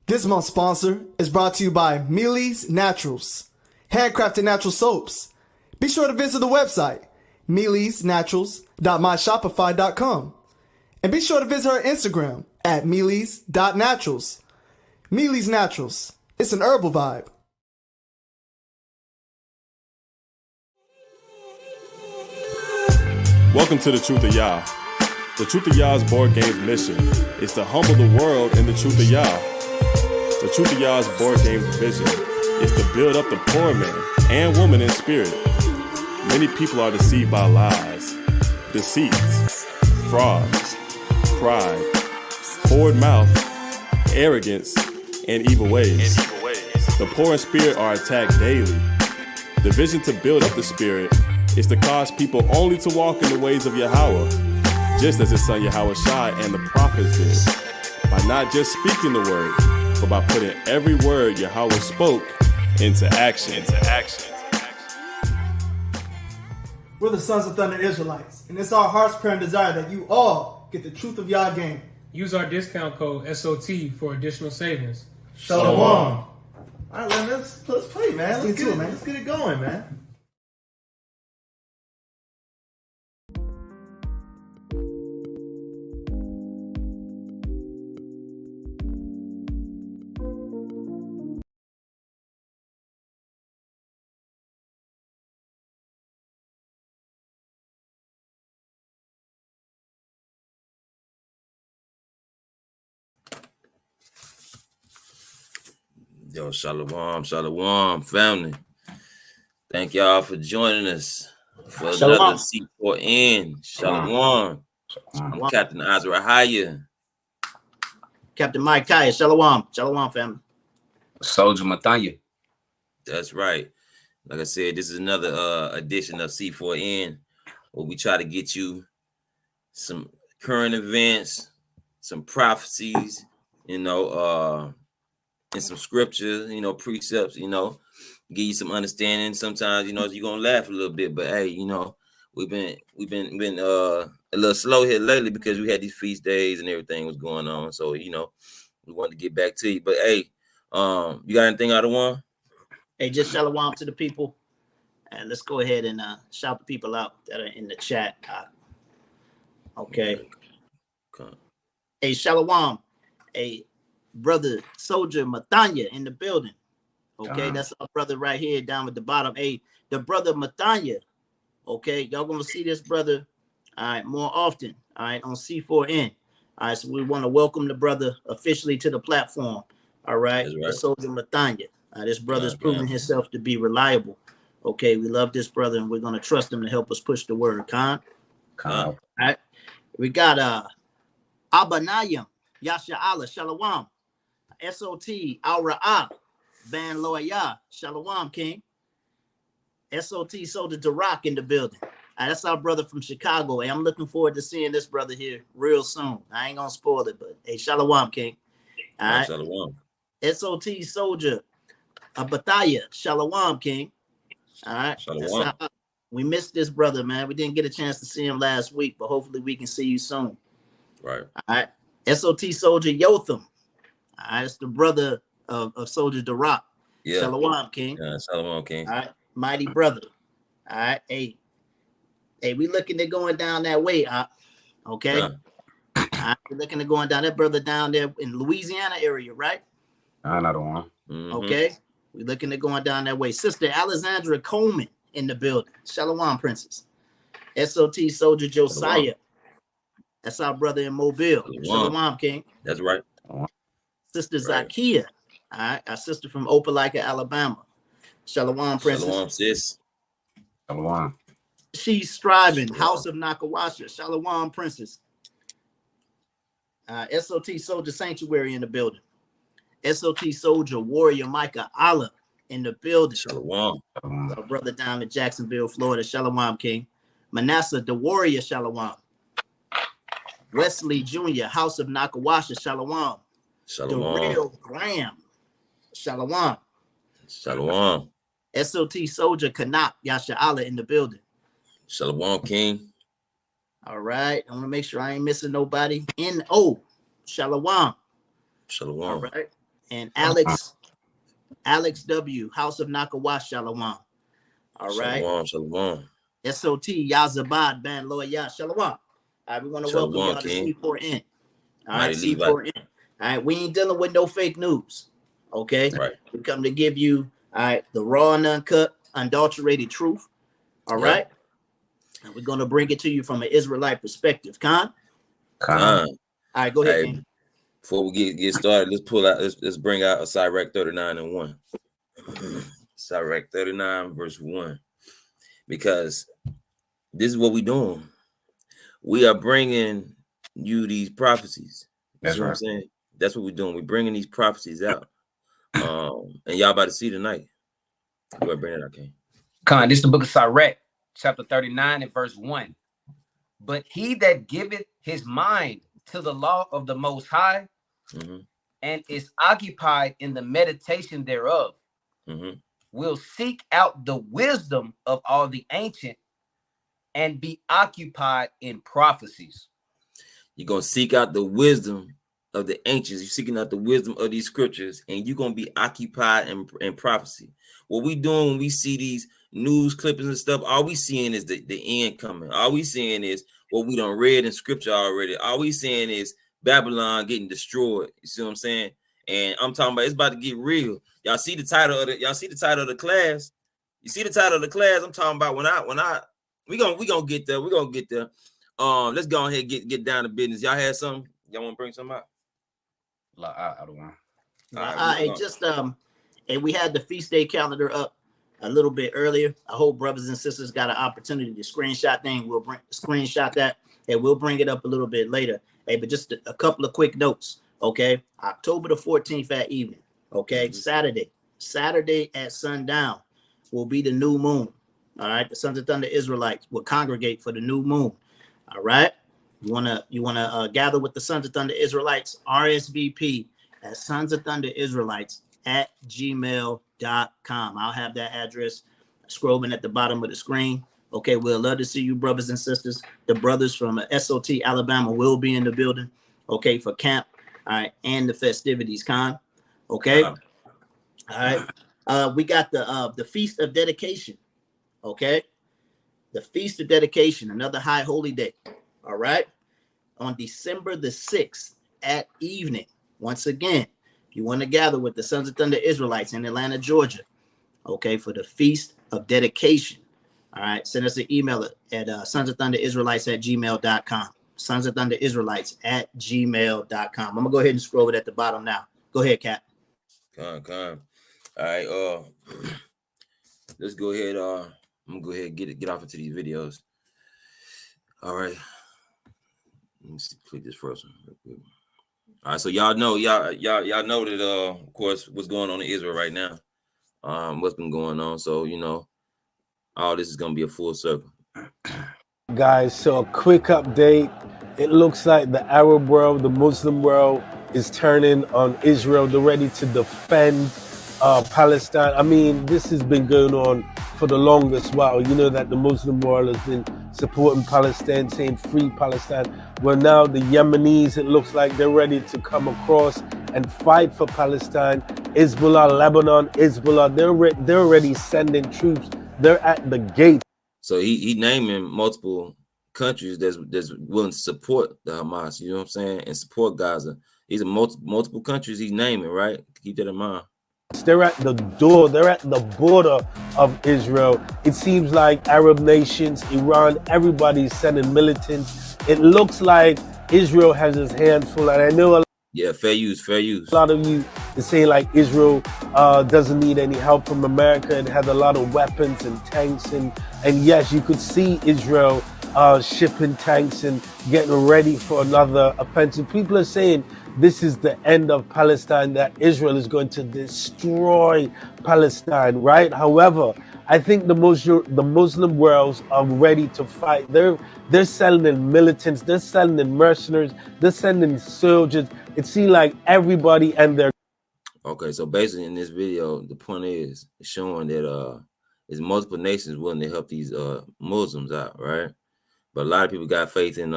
This month's sponsor is brought to you by Mealy's Naturals, handcrafted natural soaps. Be sure to visit the website, mealysnaturals.myshopify.com. And be sure to visit her Instagram at mealys.naturals. Mealy's Naturals. It's an herbal vibe. Welcome to the Truth of Yah. The Truth of Yah's board game's mission is to humble the world in the Truth of Yah. The Truth of Yah's board game's vision is to build up the poor man and woman in spirit. Many people are deceived by lies, deceits, frauds, pride, forward mouth, arrogance, and evil ways. The poor in spirit are attacked daily. The vision to build up the spirit is to cause people only to walk in the ways of Yahweh, just as his son Yahweh Shai and the prophets did, by not just speaking the word, but by putting every word Yahweh spoke into action. We're the Sons of Thunder Israelites, and it's our heart's prayer and desire that you all get the Truth of Yah game. Use our discount code SOT for additional savings. Shalom. All right, let's play, man. Let's get it, man. Let's get it going, man. Yo, shalom, family. Thank y'all for joining us for another C4N. Shalom. I'm Captain Azrahaya. Captain Mike Kaya. Shalom, family. Soldier Matanya. That's right. Like I said, this is another edition of C4N where we try to get you some current events, some prophecies, and some scriptures, precepts, give you some understanding. Sometimes, you're gonna laugh a little bit, but hey, we've been a little slow here lately because we had these feast days and everything was going on. So, we wanted to get back to you. But hey, you got anything out of one? Hey, just shalom to the people. And let's go ahead and shout the people out that are in the chat. Okay. Hey, shalom. Hey, brother Soldier Matanya in the building. Okay, that's our brother right here down at the bottom. Hey, the brother Matanya. Okay, y'all gonna see this brother more often, on C4N. All right, so we want to welcome the brother officially to the platform. All right, the Soldier Matanya. This brother's proven himself to be reliable. Okay, we love this brother and we're gonna trust him to help us push the word. All right, we got Abanayim Yasha Allah Shalom. SOT Al-Ra'ah Van Loya Shalom King. SOT Soldier Darak in the building. That's our brother from Chicago. And I'm looking forward to seeing this brother here real soon. I ain't gonna spoil it, but hey, Shalom King. All right. Shalom. SOT Soldier Abathaya Shalom King. All right. Shalom. We missed this brother, man. We didn't get a chance to see him last week, but hopefully we can see you soon. Right. All right. SOT Soldier Yotham. All right, it's the brother of Soldier Darak. Yeah. Shalom, King. Yeah, Shalom, King. All right, mighty brother. All right, hey, we looking at going down that way, okay? Yeah. All right, we're looking at going down that brother down there in Louisiana area, right? Another one. Mm-hmm. Okay, we're looking at going down that way. Sister Alexandra Coleman in the building. Shalom, princess. SOT Soldier Josiah. That's our brother in Mobile. Shalom, King. That's right. Sister Zakia. All right, our sister from Opelika, Alabama. Shalom, princess. Shalom, sis. Shalom. She's striving. House of Nakawasha. Shalom, princess. SOT Soldier Sanctuary in the building. SOT Soldier Warrior Micah Allah in the building. Shalom. Our brother down in Jacksonville, Florida. Shalom, King. Manasseh the Warrior. Shalom. Wesley Jr. House of Nakawasha. Shalom. Shalom. The real Graham. Shalom. Shalom. SOT Soldier Kanak Yasha Allah in the building. Shalom, King. All right. I want to make sure I ain't missing nobody. N.O. Shalom. Shalom. All right. And Alex W. House of Nakawash. Shalom. All right. Shalom. Shalom. SOT Yazabad Ban Loya. Shalom. All right. We want to welcome y'all to C4N. All right. C4N. All right. We ain't dealing with no fake news. Okay. Right. We come to give you, all right, the raw and uncut, unadulterated truth. All right. And we're going to bring it to you from an Israelite perspective. Khan? Khan. All right, go ahead, King. Before we get started, let's bring out a Sirach 39 and 1. Sirach 39 verse 1. Because this is what we're doing. We are bringing you these prophecies. That's what I'm saying. That's what we're doing. We're bringing these prophecies out. And y'all about to see tonight. Go ahead, bring it out, King. Khan, this is the book of Sirach, chapter 39 and verse 1. But he that giveth his mind to the law of the Most High and is occupied in the meditation thereof will seek out the wisdom of all the ancient and be occupied in prophecies. You're going to seek out the wisdom of the ancients. You're seeking out the wisdom of these scriptures, and you're going to be occupied in prophecy. What we doing when we see these news clippings and stuff, all we seeing is the end coming. All we seeing is what we done read in scripture already. All we seeing is Babylon getting destroyed. You see what I'm saying? And I'm talking about it's about to get real. Y'all see the title of the class. You see the title of the class. I'm talking about we gonna get there. We're gonna get there. Let's go ahead and get down to business. Y'all had something? Y'all want to bring something out? I don't want. And we had the feast day calendar up a little bit earlier. I hope brothers and sisters got an opportunity to screenshot thing. We'll screenshot that and we'll bring it up a little bit later. Hey, but just a couple of quick notes. Okay, October the 14th at evening. Okay, Saturday at sundown will be the new moon. All right, the Sons of Thunder Israelites will congregate for the new moon. All right, you wanna gather with the Sons of Thunder Israelites, RSVP at Sons of Thunder Israelites at gmail.com. I'll have that address scrolling at the bottom of the screen. Okay, we'll love to see you, brothers and sisters. The brothers from SOT Alabama will be in the building. Okay, for camp. All right, and the festivities, Con. Okay. All right. We got the Feast of Dedication. Okay. The Feast of Dedication, another high holy day. All right. On December the 6th at evening. Once again, if you want to gather with the Sons of Thunder Israelites in Atlanta, Georgia. Okay, for the Feast of Dedication. All right. Send us an email at Sons of Thunder Israelites at gmail.com. Sons of Thunder Israelites at gmail.com. I'm gonna go ahead and scroll it at the bottom now. Go ahead, Cap. Come. All right, let's go ahead. I'm gonna go ahead and get off into these videos. All right. Let me see, click this first one. All right, so y'all know that of course what's going on in Israel right now. What's been going on. So all this is gonna be a full circle. Guys, so a quick update. It looks like the Arab world, the Muslim world is turning on Israel. They're ready to defend Palestine. I mean, this has been going on for the longest while. You know that the Muslim world has been supporting Palestine, saying free Palestine. Well, now the Yemenis, it looks like they're ready to come across and fight for Palestine. Hezbollah, Lebanon, Hezbollah, they're already sending troops. They're at the gate. So he naming multiple countries that's willing to support the Hamas, you know what I'm saying, and support Gaza. These are multiple countries he's naming, right? Keep that in mind. They're at the door. They're at the border of Israel. It seems like Arab nations, Iran, everybody's sending militants. It looks like Israel has his hands full, and I know Yeah, fair use, fair use. a lot of you is saying like Israel doesn't need any help from America. It has a lot of weapons and tanks, and yes, you could see Israel shipping tanks and getting ready for another offensive. People are saying this is the end of Palestine, that Israel is going to destroy Palestine, right? However, I think the Muslim worlds are ready to fight. They're sending in militants, they're sending in mercenaries, they're sending soldiers. It seems like everybody and their. Okay, so basically in this video, the point is showing that there's multiple nations willing to help these Muslims out, right? But a lot of people got faith in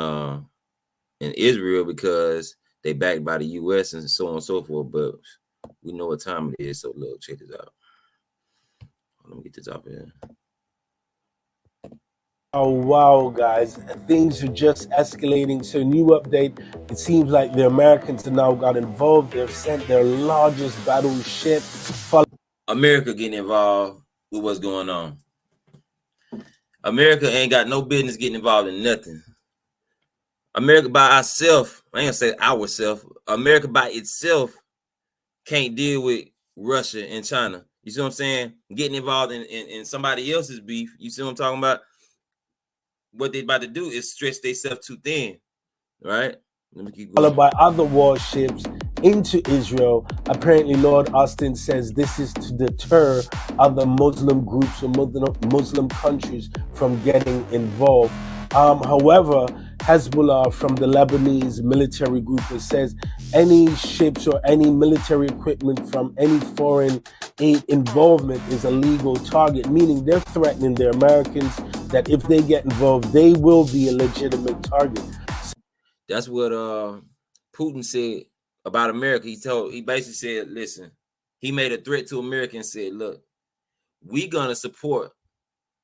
Israel because they backed by the US and so on and so forth. But we know what time it is, so look, check this out. Let me get this up here. Oh wow, guys, things are just escalating. So new update, it seems like the Americans have now got involved. They've sent their largest battleship. America getting involved with what's going on. America ain't got no business getting involved in nothing. America by ourselves, I ain't gonna say ourselves, America by itself can't deal with Russia and China. You see what I'm saying? Getting involved in somebody else's beef. You see what I'm talking about? What they about to do is stretch themselves too thin, right? Let me keep going. Followed by other warships into Israel. Apparently, Lord Austin says this is to deter other Muslim groups or Muslim countries from getting involved. However, Hezbollah from the Lebanese military group says any ships or any military equipment from any foreign aid involvement is a legal target, meaning they're threatening the Americans that if they get involved, they will be a legitimate target. That's what Putin said about America. He basically said, listen, he made a threat to America and said, look, we're gonna support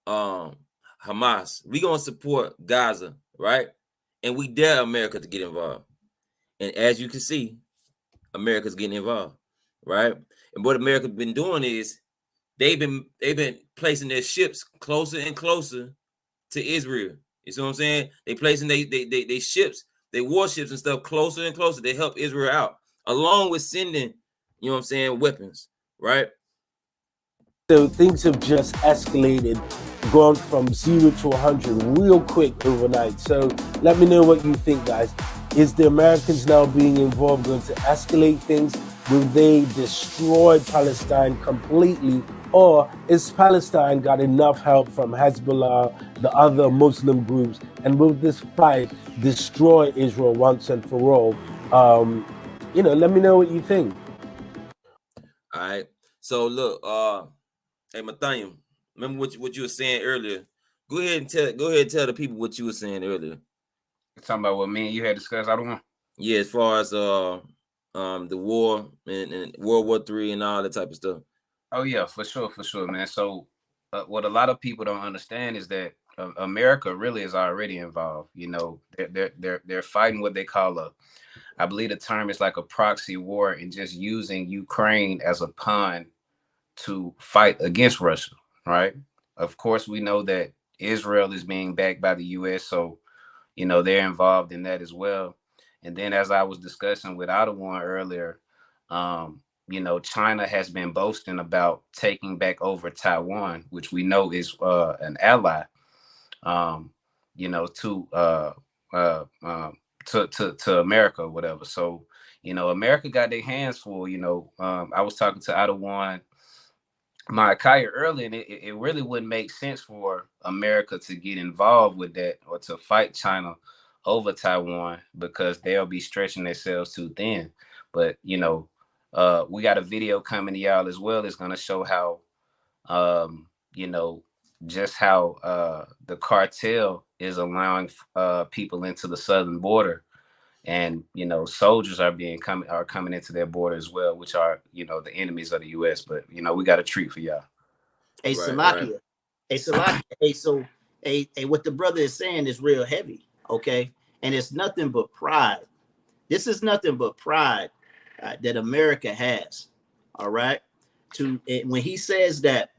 Hamas. We're gonna support Gaza, right? And we dare America to get involved. And as you can see, America's getting involved, right? And what America's been doing is they've been placing their ships closer and closer to Israel. You see what I'm saying? They placing they ships, they warships and stuff closer and closer. They help Israel out, along with sending, you know what I'm saying, weapons, right? So things have just escalated, gone from 0 to 100 real quick overnight. So let me know what you think, guys. Is the Americans now being involved going to escalate things? Will they destroy Palestine completely? Or is Palestine got enough help from Hezbollah, the other Muslim groups? And will this fight destroy Israel once and for all? Let me know what you think. All right. So look, hey Mathaniel, remember what you were saying earlier. Go ahead and tell the people what you were saying earlier. You're talking about what me and you had discussed. I don't know. Yeah, as far as the war and World War III and all that type of stuff. Oh yeah, for sure, man. So what a lot of people don't understand is that America really is already involved. You know, they're fighting what they call I believe the term is like a proxy war, and just using Ukraine as a pawn to fight against Russia, right? Of course, we know that Israel is being backed by the US, so they're involved in that as well. And then, as I was discussing with Ottawa earlier, China has been boasting about taking back over Taiwan, which we know is an ally, to America or whatever. So, America got their hands full. I was talking to Ottawa Ma'akaya earlier, and it really wouldn't make sense for America to get involved with that or to fight China over Taiwan, because they'll be stretching themselves too thin. But we got a video coming to y'all as well. It's going to show how just how the cartel is allowing people into the southern border, and soldiers are coming into their border as well, which are the enemies of the US. But we got a treat for y'all. Hey, Salakia. Hey, Salakia. Hey, so what the brother is saying is real heavy, okay? And it's nothing but pride. This is nothing but pride that America has, all right? When he says that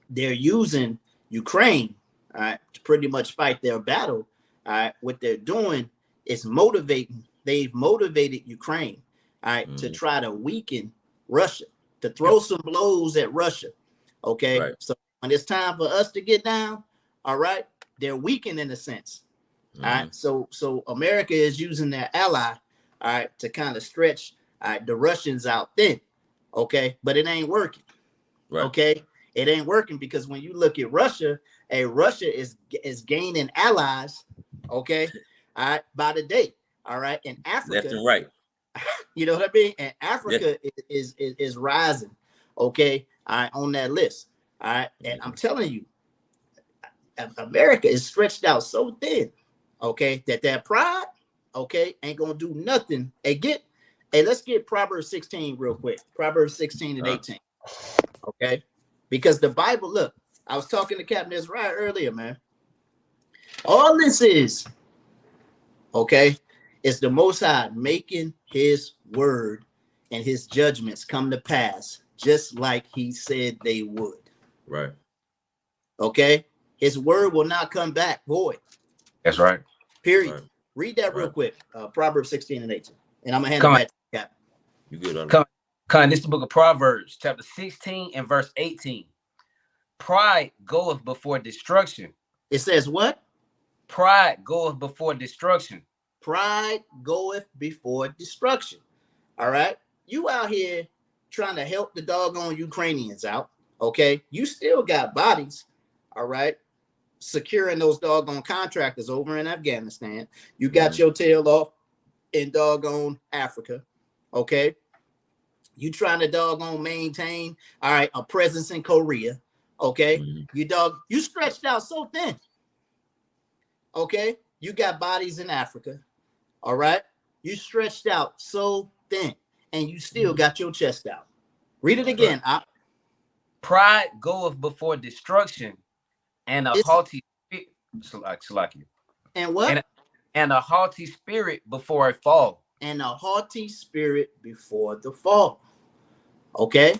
they're using Ukraine, all right, to pretty much fight their battle, all right, what they're doing is motivating. They've motivated Ukraine, all right, to try to weaken Russia, to throw some blows at Russia. Okay. Right. So when it's time for us to get down, all right, they're weakened in a sense. All right. So America is using their ally, all right, to kind of stretch the Russians out thin. Okay. But it ain't working. Right. Okay. It ain't working because when you look at Russia, Russia is gaining allies, okay, all right, by the day. All right. And Africa, left and right. You know what I mean? And Africa is rising, okay, all right, on that list. All right. And I'm telling you, America is stretched out so thin, okay, that pride, okay, ain't gonna do nothing. Let's get Proverbs 16 real quick. Proverbs 16 and 18. Okay. Because the Bible, look, I was talking to Captain Ezra earlier, man. All this is, okay, is the Most High making his word and his judgments come to pass, just like he said they would. Right. Okay. His word will not come back void. That's right. Period. Right. Read that real quick. Proverbs 16 and 18. And I'm going to hand it back to Cap. You good on that? Come, this is the book of Proverbs, chapter 16 and verse 18. Pride goeth before destruction. It says what? Pride goeth before destruction. Pride goeth before destruction. All right. You out here trying to help the doggone Ukrainians out. Okay. You still got bodies. All right. Securing those doggone contractors over in Afghanistan. You got your tail off in doggone Africa. Okay. You trying to doggone maintain, all right, a presence in Korea. Okay. You stretched out so thin. Okay. You got bodies in Africa. All right. You stretched out so thin and you still got your chest out. Read it again. Pride goeth before destruction and a haughty spirit. And what? And a haughty spirit before a fall. And a haughty spirit before the fall. Okay.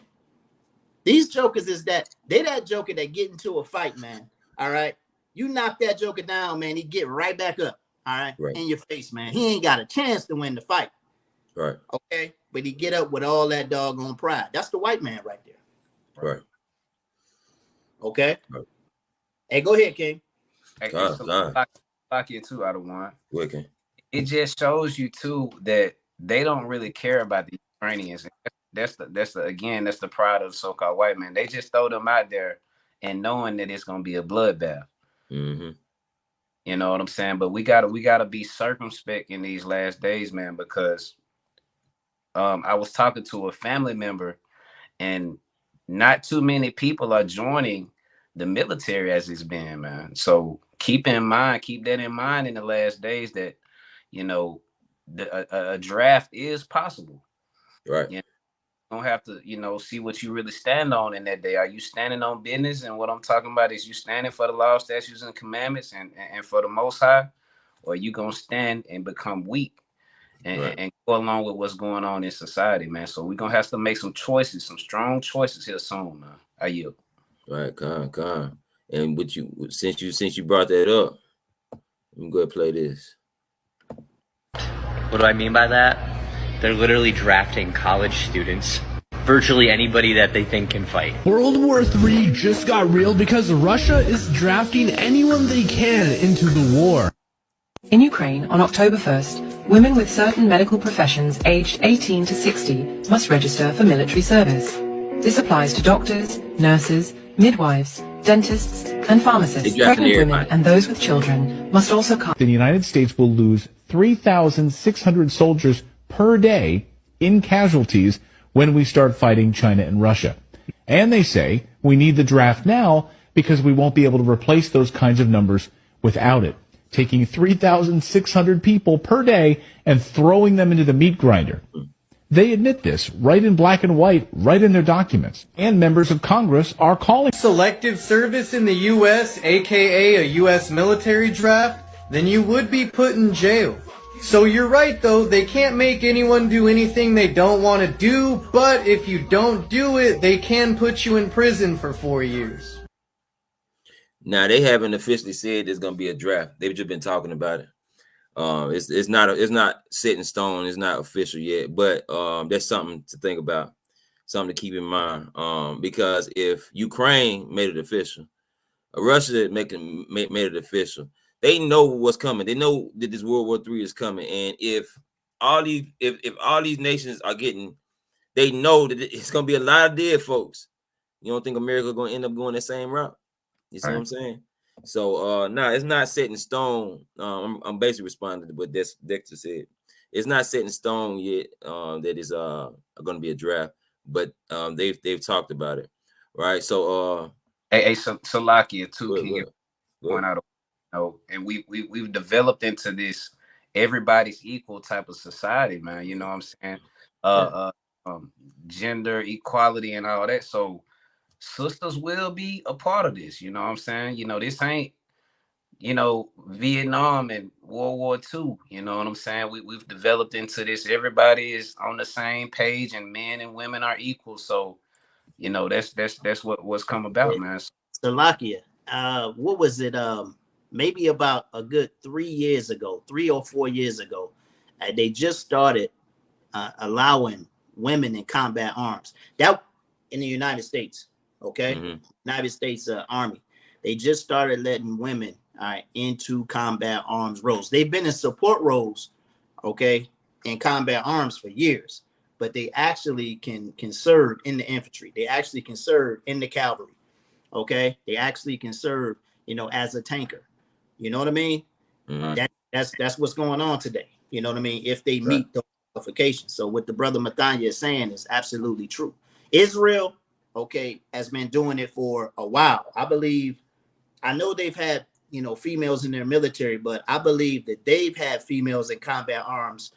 These jokers they that joker that get into a fight, man. All right. You knock that joker down, man. He get right back up. All right. In your face, man. He ain't got a chance to win the fight. Right. Okay. But he get up with all that doggone pride. That's the white man right there. Right. Okay. Right. Hey, go ahead, King. Hey, lock you two out of one. Wicked. It just shows you too that they don't really care about the Ukrainians. That's the pride of the so-called white man. They just throw them out there and knowing that it's gonna be a bloodbath. Mm-hmm. You know what I'm saying? But we gotta be circumspect in these last days, man, because I was talking to a family member and not too many people are joining the military as it's been, man. So keep that in mind in the last days that, you know, a draft is possible. Right. You don't have to, you know, see what you really stand on in that day. Are you standing on business? And what I'm talking about is you standing for the law, statutes, and commandments and for the Most High, or are you going to stand and become weak and go along with what's going on in society, man? So we're going to have to make some choices, some strong choices here soon, man. I yield. Right, con. And since you brought that up, let me go ahead and play this. What do I mean by that? They're literally drafting college students, virtually anybody that they think can fight. World War III just got real because Russia is drafting anyone they can into the war. In Ukraine, on October 1st, women with certain medical professions aged 18 to 60 must register for military service. This applies to doctors, nurses, midwives, dentists, and pharmacists. Pregnant women and those with children must also come. The United States will lose 3,600 soldiers per day in casualties when we start fighting China and Russia. And they say we need the draft now because we won't be able to replace those kinds of numbers without it. Taking 3,600 people per day and throwing them into the meat grinder. They admit this right in black and white, right in their documents. And members of Congress are calling selective service in the U.S., aka a U.S. military draft, then you would be put in jail. So you're right though, they can't make anyone do anything they don't want to do, but if you don't do it, they can put you in prison for 4 years. Now, they haven't officially said there's going to be a draft. They've just been talking about it. It's not set in stone. It's not official yet, but that's something to think about, something to keep in mind. Because if Ukraine made it official, Russia made it official, they know what's coming. They know that this World War III is coming, and if all these nations are getting, they know that it's gonna be a lot of dead folks. You don't think America's gonna end up going the same route? You see what I'm saying? So no, it's not set in stone. I'm basically responding to what Dexter said. It's not set in stone yet that is going to be a draft, but they've talked about it, right? So Salakia too, King, point out, and we've developed into this everybody's equal type of society, man. You know what I'm saying? Gender equality and all that. So sisters will be a part of this. You know what I'm saying? You know, this ain't, Vietnam and World War II. You know what I'm saying? We've developed into this. Everybody is on the same page, and men and women are equal. So, that's what's come about, man. Salakia, what was it? Maybe about a good 3 or 4 years ago, they just started allowing women in combat arms. That in the United States, okay? United States Army. They just started letting women into combat arms roles. They've been in support roles, okay, in combat arms for years, but they actually can serve in the infantry. They actually can serve in the cavalry, okay? They actually can serve, as a tanker. You know what I mean? That's what's going on today. You know what I mean? If they meet the qualifications. So what the brother Mathanya is saying is absolutely true. Israel, okay, has been doing it for a while. I know they've had, females in their military, but I believe that they've had females in combat arms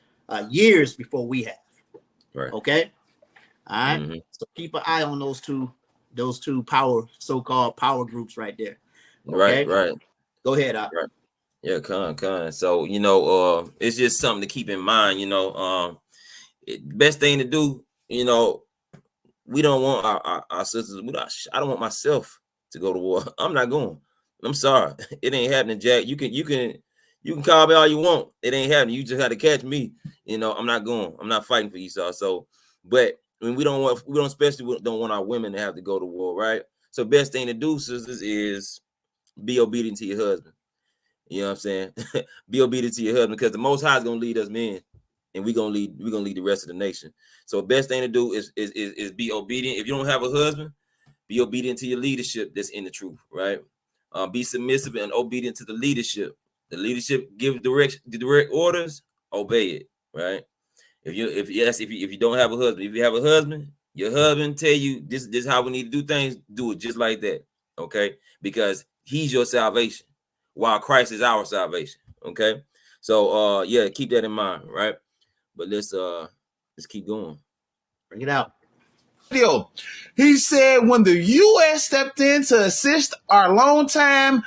years before we have. Right. Okay. All right. So keep an eye on those two so-called power groups right there. Okay? Right. Go ahead. Right. Yeah, con. So, it's just something to keep in mind, best thing to do, we don't want our sisters. I don't want myself to go to war. I'm not going. I'm sorry. It ain't happening, Jack. You can call me all you want. It ain't happening. You just had to catch me. I'm not going. I'm not fighting for Esau. So, but when we don't want our women to have to go to war, right? So best thing to do, sisters, is be obedient to your husband. You know what I'm saying? Be obedient to your husband, because the Most High is gonna lead us men, and we're gonna lead the rest of the nation. So best thing to do is be obedient. If you don't have a husband, be obedient to your leadership that's in the truth, right? Be submissive and obedient to the leadership. The leadership give direct orders, obey it, right? If you don't have a husband, if you have a husband, your husband tell you this is how we need to do things, do it just like that, okay? Because he's your salvation, while Christ is our salvation, okay? So keep that in mind, right? But let's keep going. Bring it out. He said when the U.S. stepped in to assist our longtime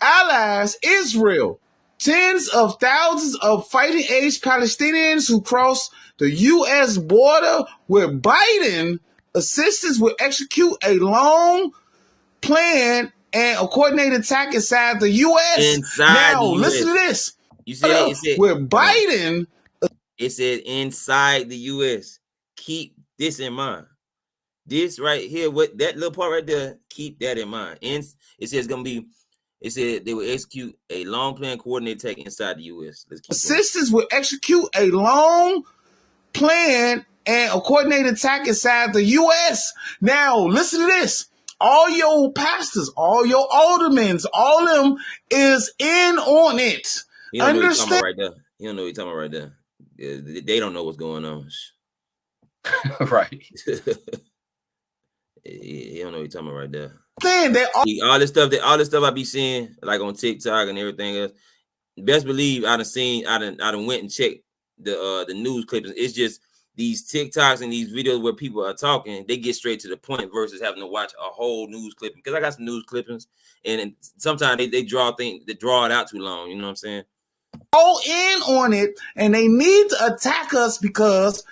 allies, Israel, tens of thousands of fighting-age Palestinians who crossed the U.S. border with Biden assistance will execute a long plan and a coordinated attack inside the U.S. Listen to this. You see it said with Biden. It said inside the U.S. Keep this in mind. This right here, what that little part right there, keep that in mind. And it says it said they will execute a long plan coordinated attack inside the U.S. Let's keep assistance will execute a long plan and a coordinated attack inside the U.S. Now, listen to this. All your pastors, all your aldermen, all of them is in on it. You don't know what you're talking about right there. You don't know what you're talking about right there. They don't know what's going on. Right. You don't know what you're talking about right there. All this stuff I be seeing, like on TikTok and everything else. Best believe I done went and checked the news clips. It's just these TikToks and these videos where people are talking, they get straight to the point versus having to watch a whole news clipping. Because I got some news clippings, and sometimes they draw it out too long. You know what I'm saying? All in on it, and they need to attack us because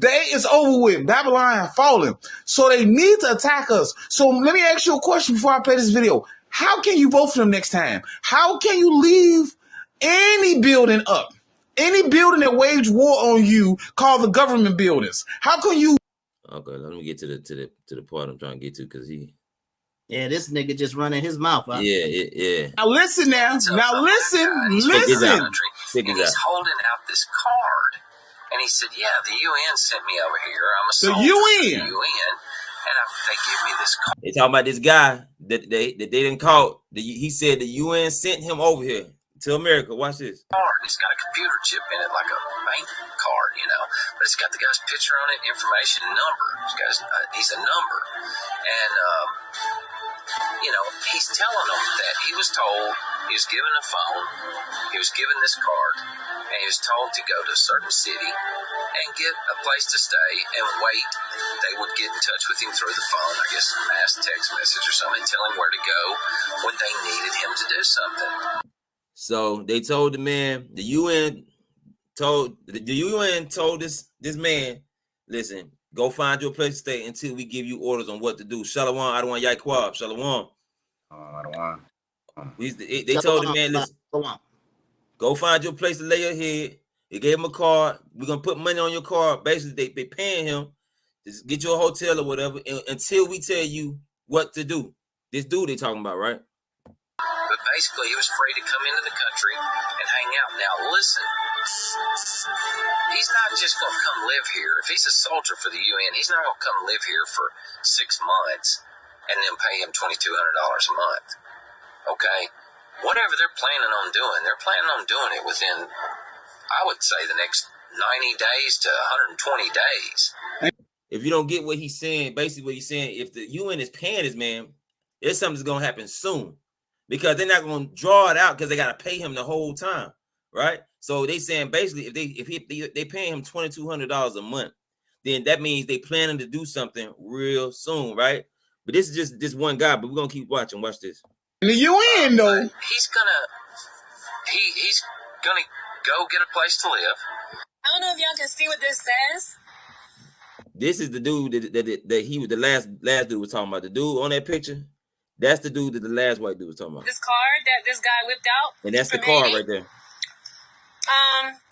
it's over with. Babylon have fallen. So they need to attack us. So let me ask you a question before I play this video. How can you vote for them next time? How can you leave any building up. Any building that waged war on you called the government buildings. How can you? Okay, let me get to the part I'm trying to get to because he. Yeah, this nigga just running his mouth. Huh? Yeah. Now listen now. Now listen. Check this out. And he's holding out this card. And he said, yeah, the UN sent me over here. I'm a soldier for the UN. And they give me this card. They talking about this guy that they didn't call. He said the UN sent him over here to America. Watch this. It's got a computer chip in it, like a bank card, you know. But it's got the guy's picture on it, information, number. He's a number. And, you know, he's telling them that he was told, he was given a phone, he was given this card, and he was told to go to a certain city and get a place to stay and wait. They would get in touch with him through the phone, I guess a mass text message or something, tell him where to go when they needed him to do something. So they told the man, the UN told this man, listen, go find your place to stay until we give you orders on what to do. Shalom, I don't want Yaquab. Shalom. I don't want. They told the man, listen, go find your place to lay your head. They gave him a card. We're gonna put money on your card. Basically, they paying him to get you a hotel or whatever until we tell you what to do. This dude they talking about, right? But basically, he was free to come into the country and hang out. Now, listen, he's not just going to come live here. If he's a soldier for the UN, he's not going to come live here for 6 months and then pay him $2,200 a month. Okay? Whatever they're planning on doing, they're planning on doing it within, I would say, the next 90 days to 120 days. If you don't get what he's saying, basically what he's saying, if the UN is paying this man, there's something that's going to happen soon. Because they're not going to draw it out because they got to pay him the whole time, right? So they saying basically if they paying him $2,200 a month, then that means they planning to do something real soon, right? But this is just this one guy, but we're gonna keep watching. Watch this. And the UN though, he's gonna go get a place to live. I don't know if y'all can see what this says. This is the dude that he was the last dude was talking about. The dude on that picture. That's the dude that the last white dude was talking about. This card that this guy whipped out. And that's the card right there.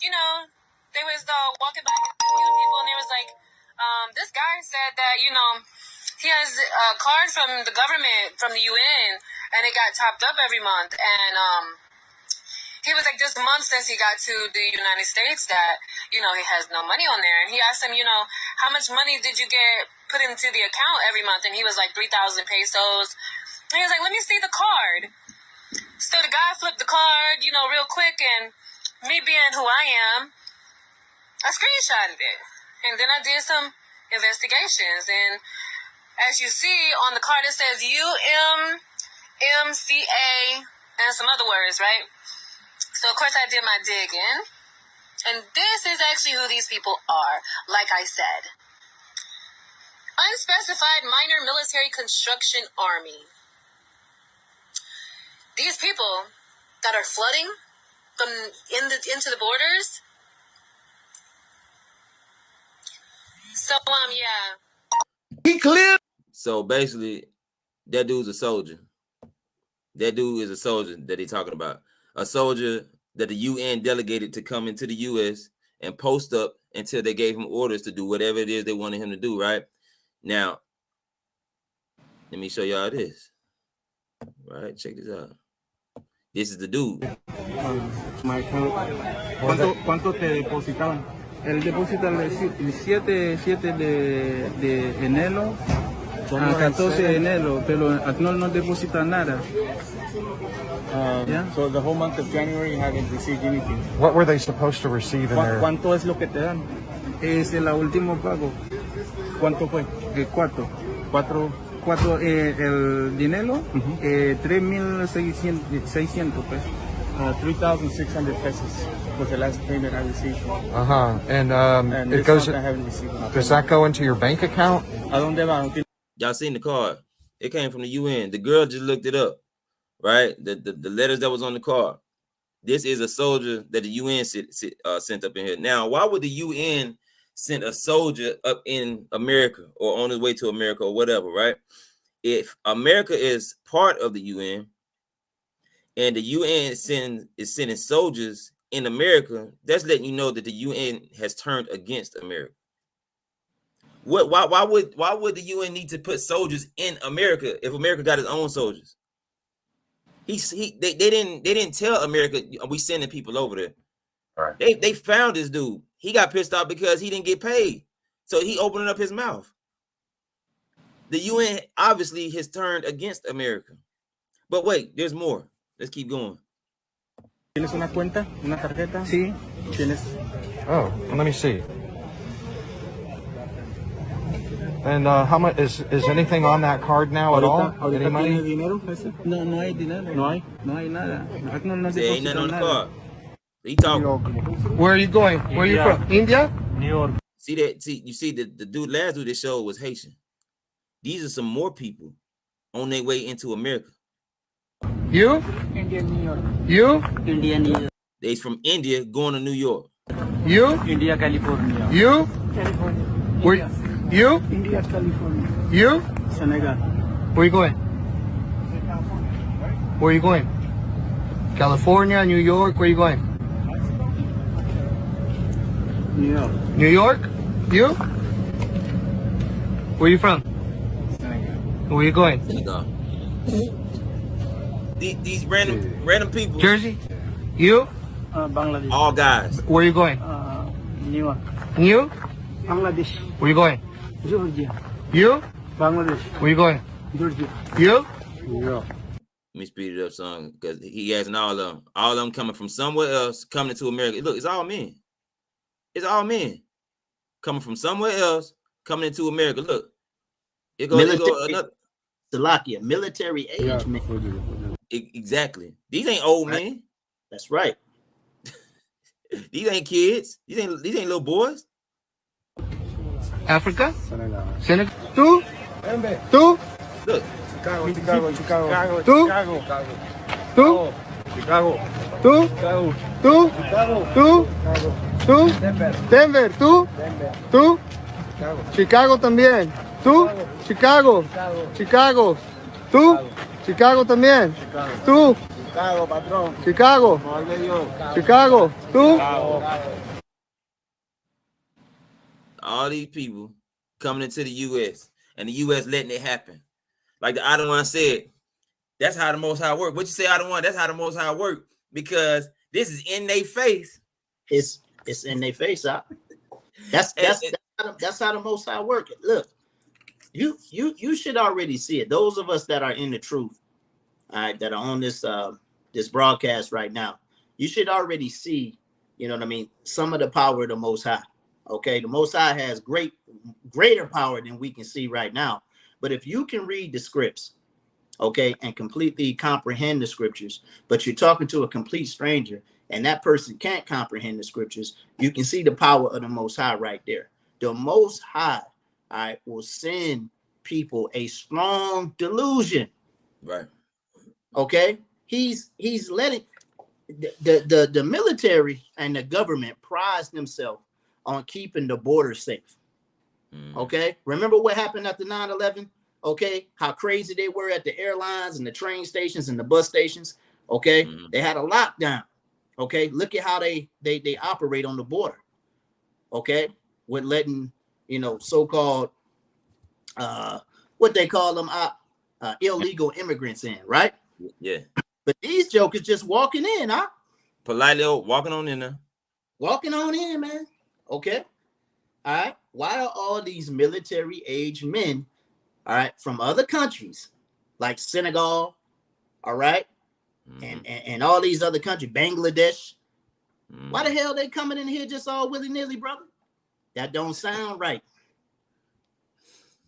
You know, they was walking by people and they was like, this guy said that, you know, he has a card from the government, from the UN, and it got topped up every month. And he was like, this month since he got to the United States that, you know, he has no money on there. And he asked him, you know, how much money did you get put into the account every month? And he was like 3,000 pesos. And he was like, let me see the card. So the guy flipped the card, you know, real quick, and me being who I am, I screenshotted it. And then I did some investigations. And as you see on the card, it says UMCA and some other words, right? So, of course, I did my digging. And this is actually who these people are, like I said. Unspecified Minor Military Construction Army. These people that are flooding from into the borders. So yeah. He cleared. So basically, that dude's a soldier. That dude is a soldier that they're talking about. A soldier that the UN delegated to come into the US and post up until they gave him orders to do whatever it is they wanted him to do, right? Now, let me show y'all this. Right, check this out. This is the dude. ¿Cuánto te depositaban? El depósito el 7 de enero a 14 de enero, pero no deposita nada. Yeah? So the whole month of January you haven't received anything. What were they supposed to receive in there? ¿Cuánto es lo que te dan? Es el último pago. ¿Cuánto fue? 4 el dinero, 3,600 pesos. 3,600 pesos was the last payment I received. And it goes. Does that go into your bank account? ¿A dónde va? Y'all seen the card? It came from the UN. The girl just looked it up, right? The letters that was on the card. This is a soldier that the UN sent up in here. Now, why would the UN send a soldier up in America or on his way to America or whatever, right? If America is part of the UN and the UN is sending soldiers in America, that's letting you know that the UN has turned against America. Why would the UN need to put soldiers in America if America got its own soldiers? They didn't tell America we sending people over there. Right. They found this dude. He got pissed off because he didn't get paid, so he opened up his mouth. The UN obviously has turned against America. But wait, there's more. Let's keep going. ¿Tienes una cuenta? ¿Una tarjeta? Sí. ¿Tienes? Oh, let me see. And how much is anything on that card now at all? Any money? ¿Tiene dinero ese? No, no hay dinero. No hay nada. No Ain't nothing on the card. He talking. Where are you going? Where are you from? India? New York. See that? You see the dude last dude that showed was Haitian. These are some more people on their way into America. You? Indian New York. You? Indian New York. They's from India going to New York. You? India, California. You? California. Where? India. You? India, California. You? Senegal. Where are you going? Where are you going? California, New York, where are you going? New York. New York? You? Where are you from? Senegal. Where are you going? Senegal. These random people. Jersey? You? Bangladesh. All guys. Where are you going? New York. You? Bangladesh. Where are you going? Georgia. You? Bangladesh. Where are you going? Georgia. You? New York. Let me speed it up, son, because he asking all of them. All of them coming from somewhere else, coming to America. Look, it's all men. It's all men coming from somewhere else, coming into America. Look, it goes another. Salakia, military age men. Exactly. These ain't old men. That's right. These ain't kids. These ain't little boys. Africa? Senegal. Two? Two? Look. Chicago. Two? Chicago. Two? Two? Two? Two? Two? Denver. Tú? Tú? Chicago también. Tú? Chicago. Chicago. Tú? Chicago también. Tú? Chicago, patrón. Chicago. Chicago. Tú? All these people coming into the U.S. and the U.S. letting it happen. Like the Otto one said, that's how the Most High work. What you say, Otto one? That's how the Most High work, because this is in their face. It's in their face, huh? That's how the Most High work. Look, you should already see it. Those of us that are in the truth, all right, that are on this this broadcast right now, you should already see, you know what I mean, some of the power of the Most High. Okay, the Most High has greater power than we can see right now. But if you can read the scripts, okay, and completely comprehend the scriptures, but you're talking to a complete stranger and that person can't comprehend the scriptures, you can see the power of the Most High right there. The Most High, all right, will send people a strong delusion. Right. Okay, he's letting the military and the government prize themselves on keeping the border safe. Okay, remember what happened after 9/11? Okay, how crazy they were at the airlines and the train stations and the bus stations. Okay, they had a lockdown. Okay, look at how they operate on the border. Okay, with letting, you know, so-called what they call them illegal immigrants in, right? Yeah. But these jokers just walking in, huh? Politely walking on in there. Walking on in, man. Okay. All right. Why are all these military age men, all right, from other countries like Senegal, all right, and all these other countries, Bangladesh, why the hell they coming in here just all willy-nilly, brother? That don't sound right.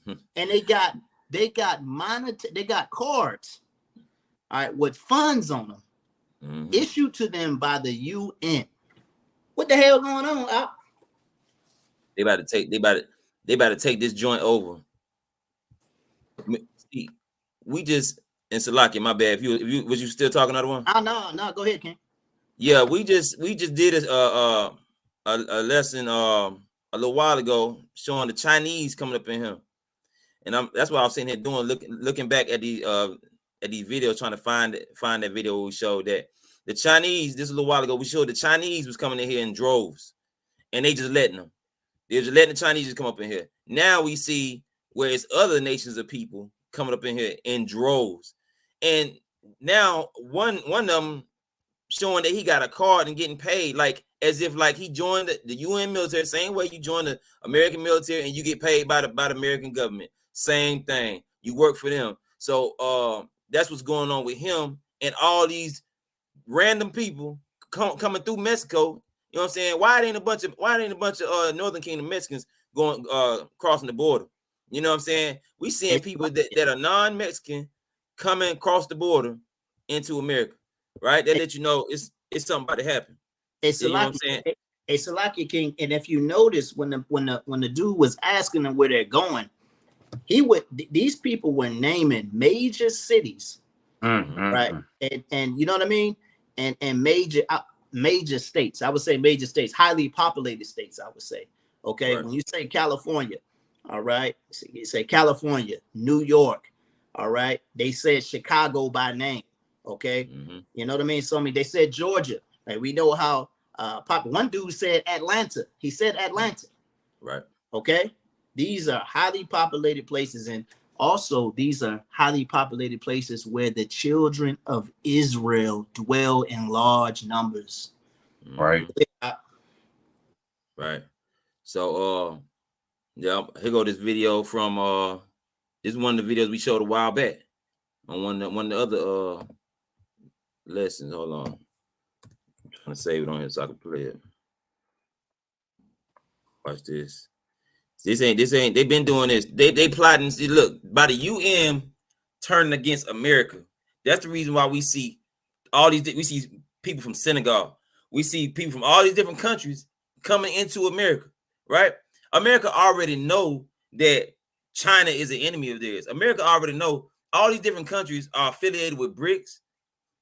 And they got cards, all right, with funds on them, issued to them by the UN. What the hell going on, Al? They about to take this joint over. See, we just, and Salaki, my bad. If you was you still talking another one? No, go ahead, King. Yeah, we just did a lesson a little while ago showing the Chinese coming up in here, and that's what I was sitting here doing, looking back at the at these videos trying to find that video where we showed that the Chinese, this was a little while ago, we showed the Chinese was coming in here in droves, and they just letting them. They're just letting the Chinese just come up in here. Now we see where it's other nations of people coming up in here in droves. And now one of them showing that he got a card and getting paid, like as if like he joined the UN military, same way you join the American military and you get paid by the American government. Same thing. You work for them. So that's what's going on with him and all these random people coming through Mexico. You know what I'm saying? Why ain't a bunch of Northern Kingdom Mexicans going crossing the border? You know what I'm saying? We seeing people that are non-Mexican coming across the border into America, right? That let you know it's something about to happen. You know what I'm saying? It's Salakia King, and if you notice when the dude was asking them where they're going, these people were naming major cities, right? And you know what I mean? And major states. I would say major states, highly populated states. I would say. Okay, right. When you say California, all right, you say California, New York, all right. They said Chicago by name. Okay, you know what I mean. So they said Georgia. Like we know how one dude said Atlanta. He said Atlanta. Right. Okay. These are highly populated places, and also these are highly populated places where the children of Israel dwell in large numbers. Right. Right. So yeah, here go this video from this is one of the videos we showed a while back on one of the other lessons. Hold on. I'm trying to save it on here so I can play it. Watch this. This ain't they've been doing this. They plotting. See, look, by the UN turning against America. That's the reason why we see all these. We see people from Senegal. We see people from all these different countries coming into America, right? America already know that China is an enemy of theirs. America already know all these different countries are affiliated with BRICS.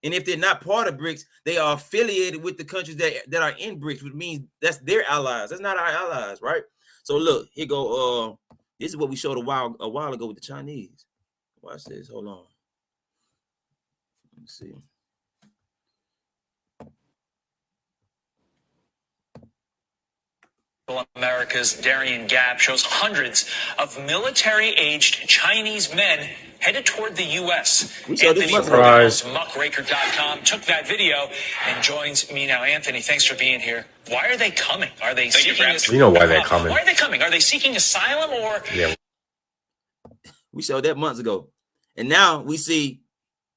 And if they're not part of BRICS, they are affiliated with the countries that are in BRICS, which means that's their allies. That's not our allies, right? So look, here go. This is what we showed a while ago with the Chinese. Watch this. Hold on. Let me see. America's Darien Gap shows hundreds of military-aged Chinese men headed toward the U.S. Anthony from muckraker.com took that video and joins me now. Anthony, thanks for being here. Why are they coming? Are they seeking asylum? You know why they're coming. Why are they coming? Are they seeking asylum or? Yeah. We showed that months ago. And now we see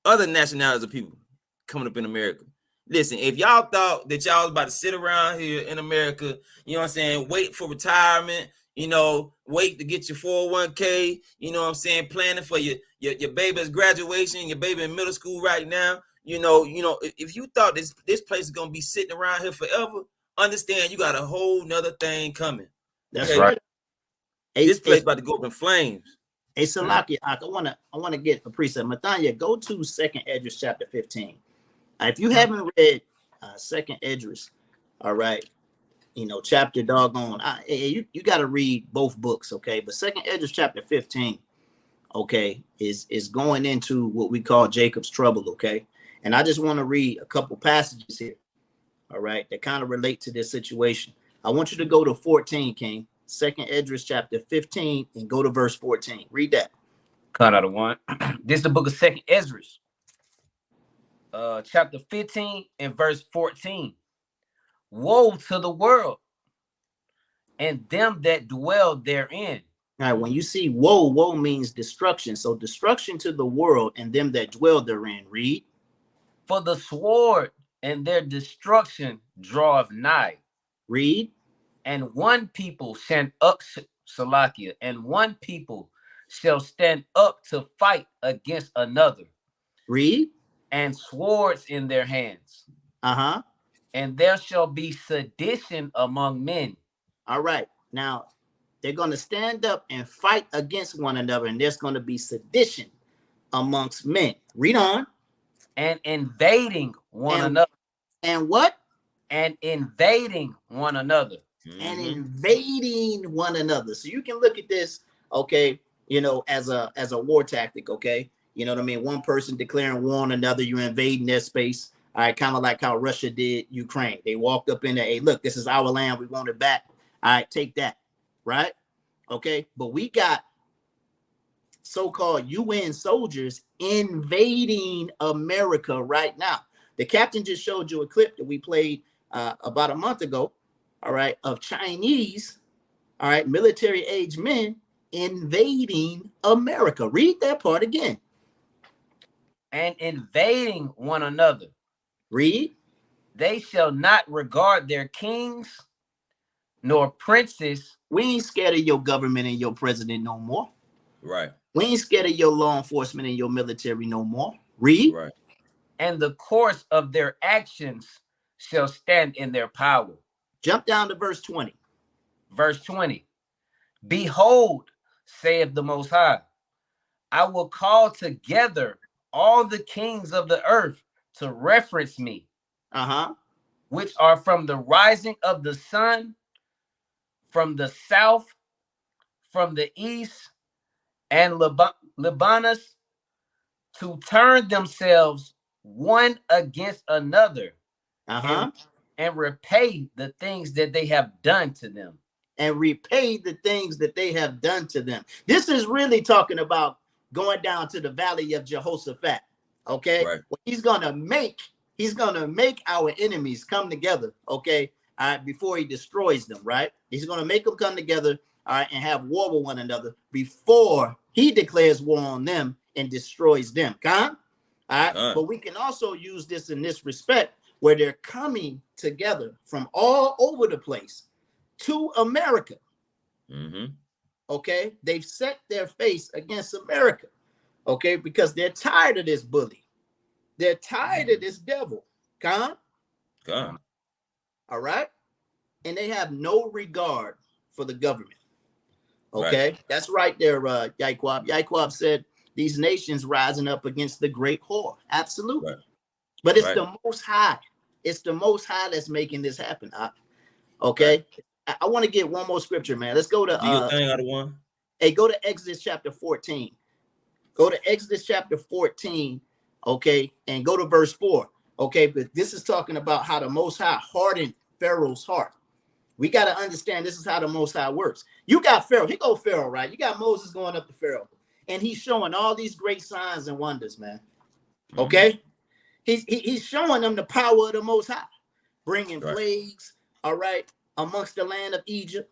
other nationalities of people coming up in America. Listen, if y'all thought that y'all was about to sit around here in America, you know what I'm saying, wait for retirement, you know, wait to get your 401k, you know what I'm saying, planning for your baby's graduation, your baby in middle school right now, you know, if you thought this place is going to be sitting around here forever, understand you got a whole nother thing coming. That's right. This place about to go up in flames. Hey, Salakia, I want to get a precept. Mathanya, go to 2nd Esdras chapter 15. If you haven't read 2nd Esdras, all right, chapter doggone, you got to read both books, okay? But 2nd Esdras chapter 15, okay, is going into what we call Jacob's trouble, okay? And I just want to read a couple passages here, all right, that kind of relate to this situation. I want you to go to 14, King, 2nd Esdras chapter 15, and go to verse 14. Read that. Cut out of one. This is the book of 2nd Esdras. Chapter 15 and verse 14. Woe to the world and them that dwell therein. All right, when you see woe means destruction. So destruction to the world and them that dwell therein. Read. For the sword and their destruction draweth nigh. Read. And one people stand up, Salakia, and one people shall stand up to fight against another. Read. And swords in their hands. Uh-huh. And there shall be sedition among men. All right. Now, they're going to stand up and fight against one another, and there's going to be sedition amongst men. Read on. And invading one another. And what? And invading one another. And invading one another. So you can look at this, okay, as a war tactic, okay? You know what I mean? One person declaring war on another, you're invading their space. All right, kind of like how Russia did Ukraine. They walked up in there, hey, look, this is our land. We want it back. All right, take that. Right? Okay. But we got so-called UN soldiers invading America right now. The captain just showed you a clip that we played about a month ago, all right, of Chinese, all right, military-age men invading America. Read that part again. And invading one another. Read. They shall not regard their kings nor princes. We ain't scared of your government and your president no more. Right. We ain't scared of your law enforcement and your military no more. Read. Right. And the course of their actions shall stand in their power. Jump down to verse 20. Verse 20. Behold, saith the Most High, I will call together all the kings of the earth to reference me, which are from the rising of the sun, from the south, from the east, and Libanus, to turn themselves one against another, and repay the things that they have done to them. And repay the things that they have done to them. This is really talking about going down to the valley of Jehoshaphat. Okay, right. Well, he's gonna make our enemies come together. Okay, all right, before he destroys them. Right, he's gonna make them come together. All right, and have war with one another before he declares war on them and destroys them. All right, but we can also use this in this respect where they're coming together from all over the place to America. Okay, they've set their face against America. Okay, because they're tired of this bully. They're tired of this devil. All right, and they have no regard for the government. Okay, right. That's right there, Yaquab. Yaquab said these nations rising up against the great whore. Absolutely, right. But it's the Most High. It's the Most High that's making this happen. Okay. Right. I want to get one more scripture, man. Let's go to Hey, go to Exodus chapter 14. Go to Exodus chapter 14, okay, and go to verse 4. Okay, but this is talking about how the Most High hardened Pharaoh's heart. We got to understand this is how the Most High works. You got Pharaoh. Here go Pharaoh, right? You got Moses going up to Pharaoh, and he's showing all these great signs and wonders, man. Okay? He's showing them the power of the Most High, bringing plagues, all right, amongst the land of Egypt,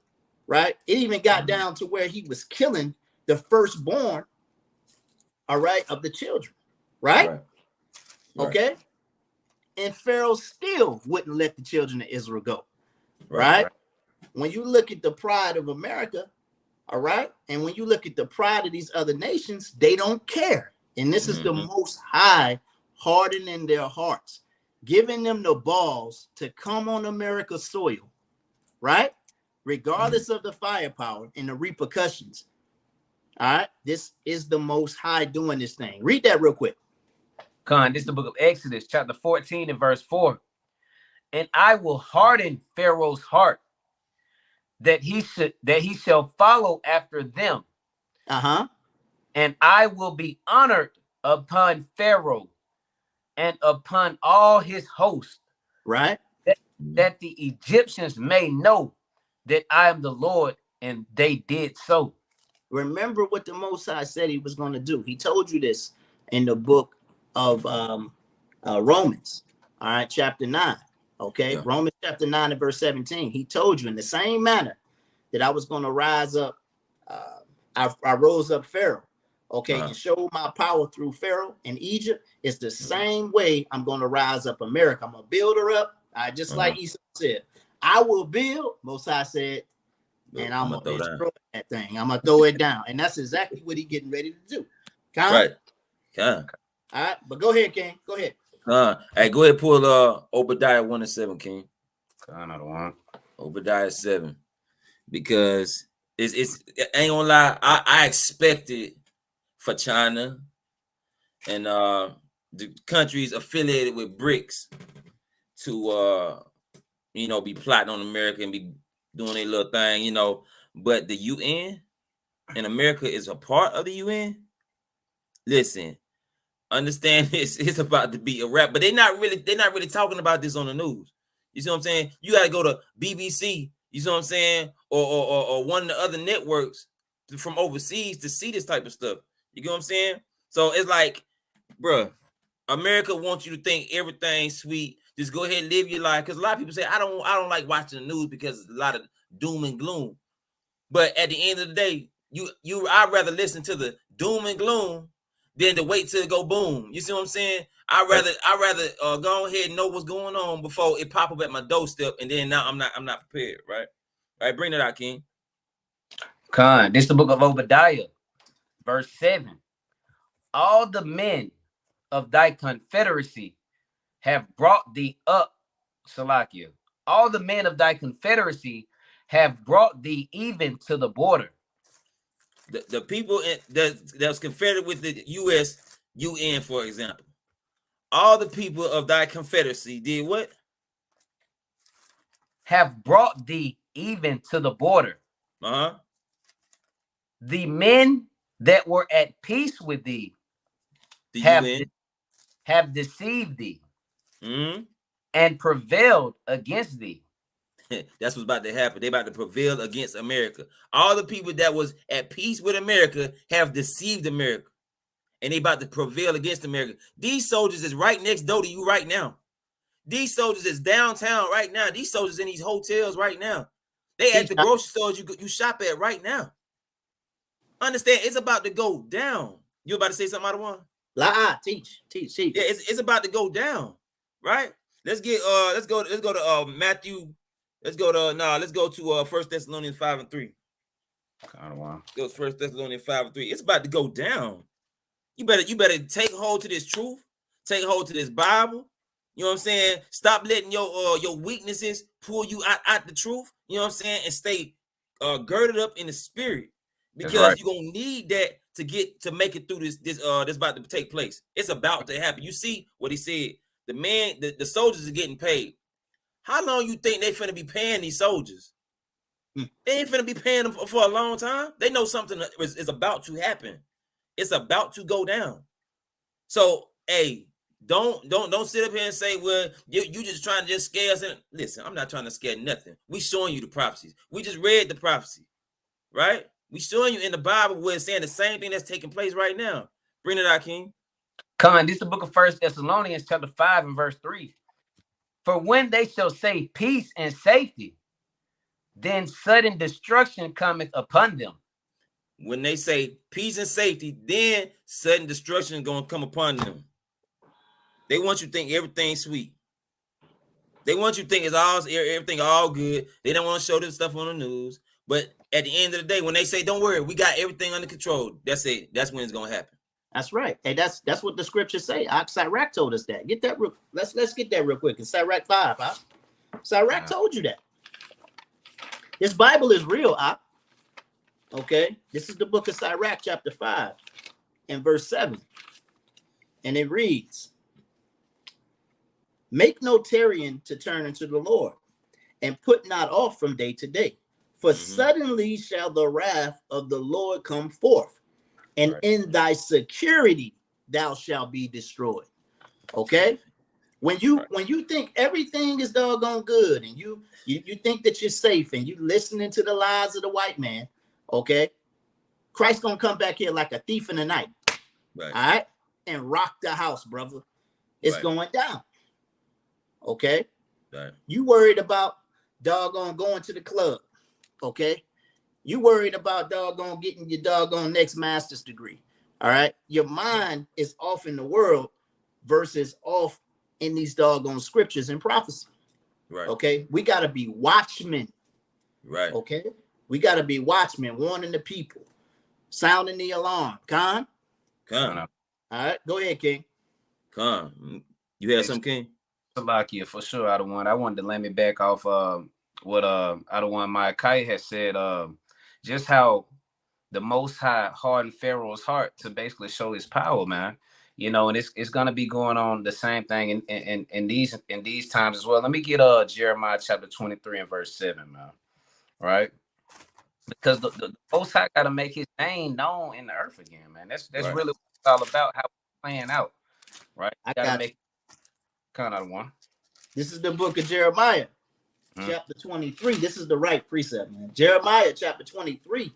right? It even got down to where he was killing the firstborn, all right, of the children, right? Okay? And Pharaoh still wouldn't let the children of Israel go, right? When you look at the pride of America, all right, and when you look at the pride of these other nations, they don't care. And this is the Most High hardening their hearts, giving them the balls to come on America's soil, right? Regardless of the firepower and the repercussions. All right, this is the Most High doing this thing. Read that real quick. This is the book of Exodus, chapter 14 and verse 4. And I will harden Pharaoh's heart, that he shall follow after them. And I will be honored upon Pharaoh and upon all his host. Right. That the Egyptians may know that I am the Lord, and they did so. Remember what the Most High said he was going to do. He told you this in the book of Romans, all right, chapter 9. Okay, Romans chapter 9 and verse 17. He told you in the same manner that I was going to rise up. I rose up Pharaoh, okay, and show my power through Pharaoh in Egypt. It's the same way I'm going to rise up America. I'm going to build her up, just like Esau said. I will build, Most High said, and I'm going to destroy that thing. I'm going to throw it down. And that's exactly what he's getting ready to do. Right. All right, but go ahead, King. Go ahead. Hey, go ahead and pull Obadiah 1 and 7, King. Another one. Obadiah 7. Because it's I ain't gonna lie, I expected for China and the countries affiliated with BRICS to be plotting on America and be doing their little thing, but the UN and America is a part of the UN. Listen, Understand it's about to be a wrap, but they're not really talking about this on the news. You see what I'm saying? You got to go to BBC, you see what I'm saying, or one of the other networks from overseas to see this type of stuff. You get what I'm saying? So it's like, bruh, America wants you to think everything's sweet. Just go ahead and live your life. Because a lot of people say, I don't like watching the news because it's a lot of doom and gloom. But at the end of the day, I'd rather listen to the doom and gloom than to wait till it go boom. You see what I'm saying? I'd rather go ahead and know what's going on before it pop up at my doorstep, and then now I'm not prepared, right? Right, bring it out, King. Con, this is the book of Obadiah, verse 7. All the men of thy confederacy have brought thee up, Salakia. All the men of thy confederacy have brought thee even to the border. The people that's confederate with the U.S. UN, for example, all the people of thy confederacy did what? Have brought thee even to the border. The men that were at peace with thee have deceived thee and prevailed against thee. That's what's about to happen. They about to prevail against America. All the people that was at peace with America have deceived America, and they about to prevail against America. These soldiers is right next door to you right now. These soldiers is downtown right now. These soldiers in these hotels right now. They at the grocery stores you shop at right now. Understand? It's about to go down. You about to say something, Adawan? Teach. Yeah, it's about to go down, right? Let's go to Matthew. Let's go to 1 Thessalonians 5:3. Go to 1 Thessalonians 5:3. It's about to go down. You better take hold to this truth. Take hold to this Bible. You know what I'm saying? Stop letting your weaknesses pull you out the truth. You know what I'm saying? And stay girded up in the spirit, because you're gonna need that to make it through this about to take place. It's about to happen. You see what he said? The soldiers are getting paid. How long you think they finna be paying these soldiers? They ain't finna be paying them for a long time. They know something is about to happen. It's about to go down. So, hey, don't sit up here and say, well, you just trying to just scare us. Listen, I'm not trying to scare nothing. We showing you the prophecies. We just read the prophecy, right? We showing you in the Bible where it's saying the same thing that's taking place right now. Bring it out, King. Come, this is the book of 1 Thessalonians chapter 5 and verse 3. For when they shall say peace and safety, then sudden destruction cometh upon them. When they say peace and safety, then sudden destruction is going to come upon them. They want you to think everything's sweet. They want you to think everything all good. They don't want to show this stuff on the news. But at the end of the day, when they say, don't worry, we got everything under control, that's it. That's when it's going to happen. That's right. Hey, that's what the scriptures say. Sirach told us that. Get that let's get that real quick. It's Sirach 5. Sirach told you that. This Bible is real, okay? This is the book of Sirach, chapter 5, and verse 7. And it reads, make no tarrying to turn unto the Lord, and put not off from day to day. For suddenly shall the wrath of the Lord come forth, and in thy security thou shalt be destroyed. Okay? When you think everything is doggone good, and you think that you're safe, and you listening to the lies of the white man, okay? Christ gonna come back here like a thief in the night. All right? And rock the house, brother. It's going down. Okay? You worried about doggone going to the club. Okay? You worried about doggone getting your doggone next master's degree. All right? Your mind is off in the world versus off in these doggone scriptures and prophecy. Right. Okay? We got to be watchmen. Right. Okay? We got to be watchmen, warning the people, sounding the alarm. Con? All right? Go ahead, King. Con. You had something, King? Salakia, for sure. I wanted to let me back off what Micaiah has said. Just how the Most High hardened Pharaoh's heart to basically show his power, man. You know, and it's gonna be going on the same thing in these times as well. Let me get Jeremiah chapter 23 and verse 7, man. Right? Because the Most High got to make his name known in the earth again, man. That's really what it's all about. How playing out, right? I Gotta got make kind of one. This is the book of Jeremiah, chapter 23. This is the right precept, man. Jeremiah chapter 23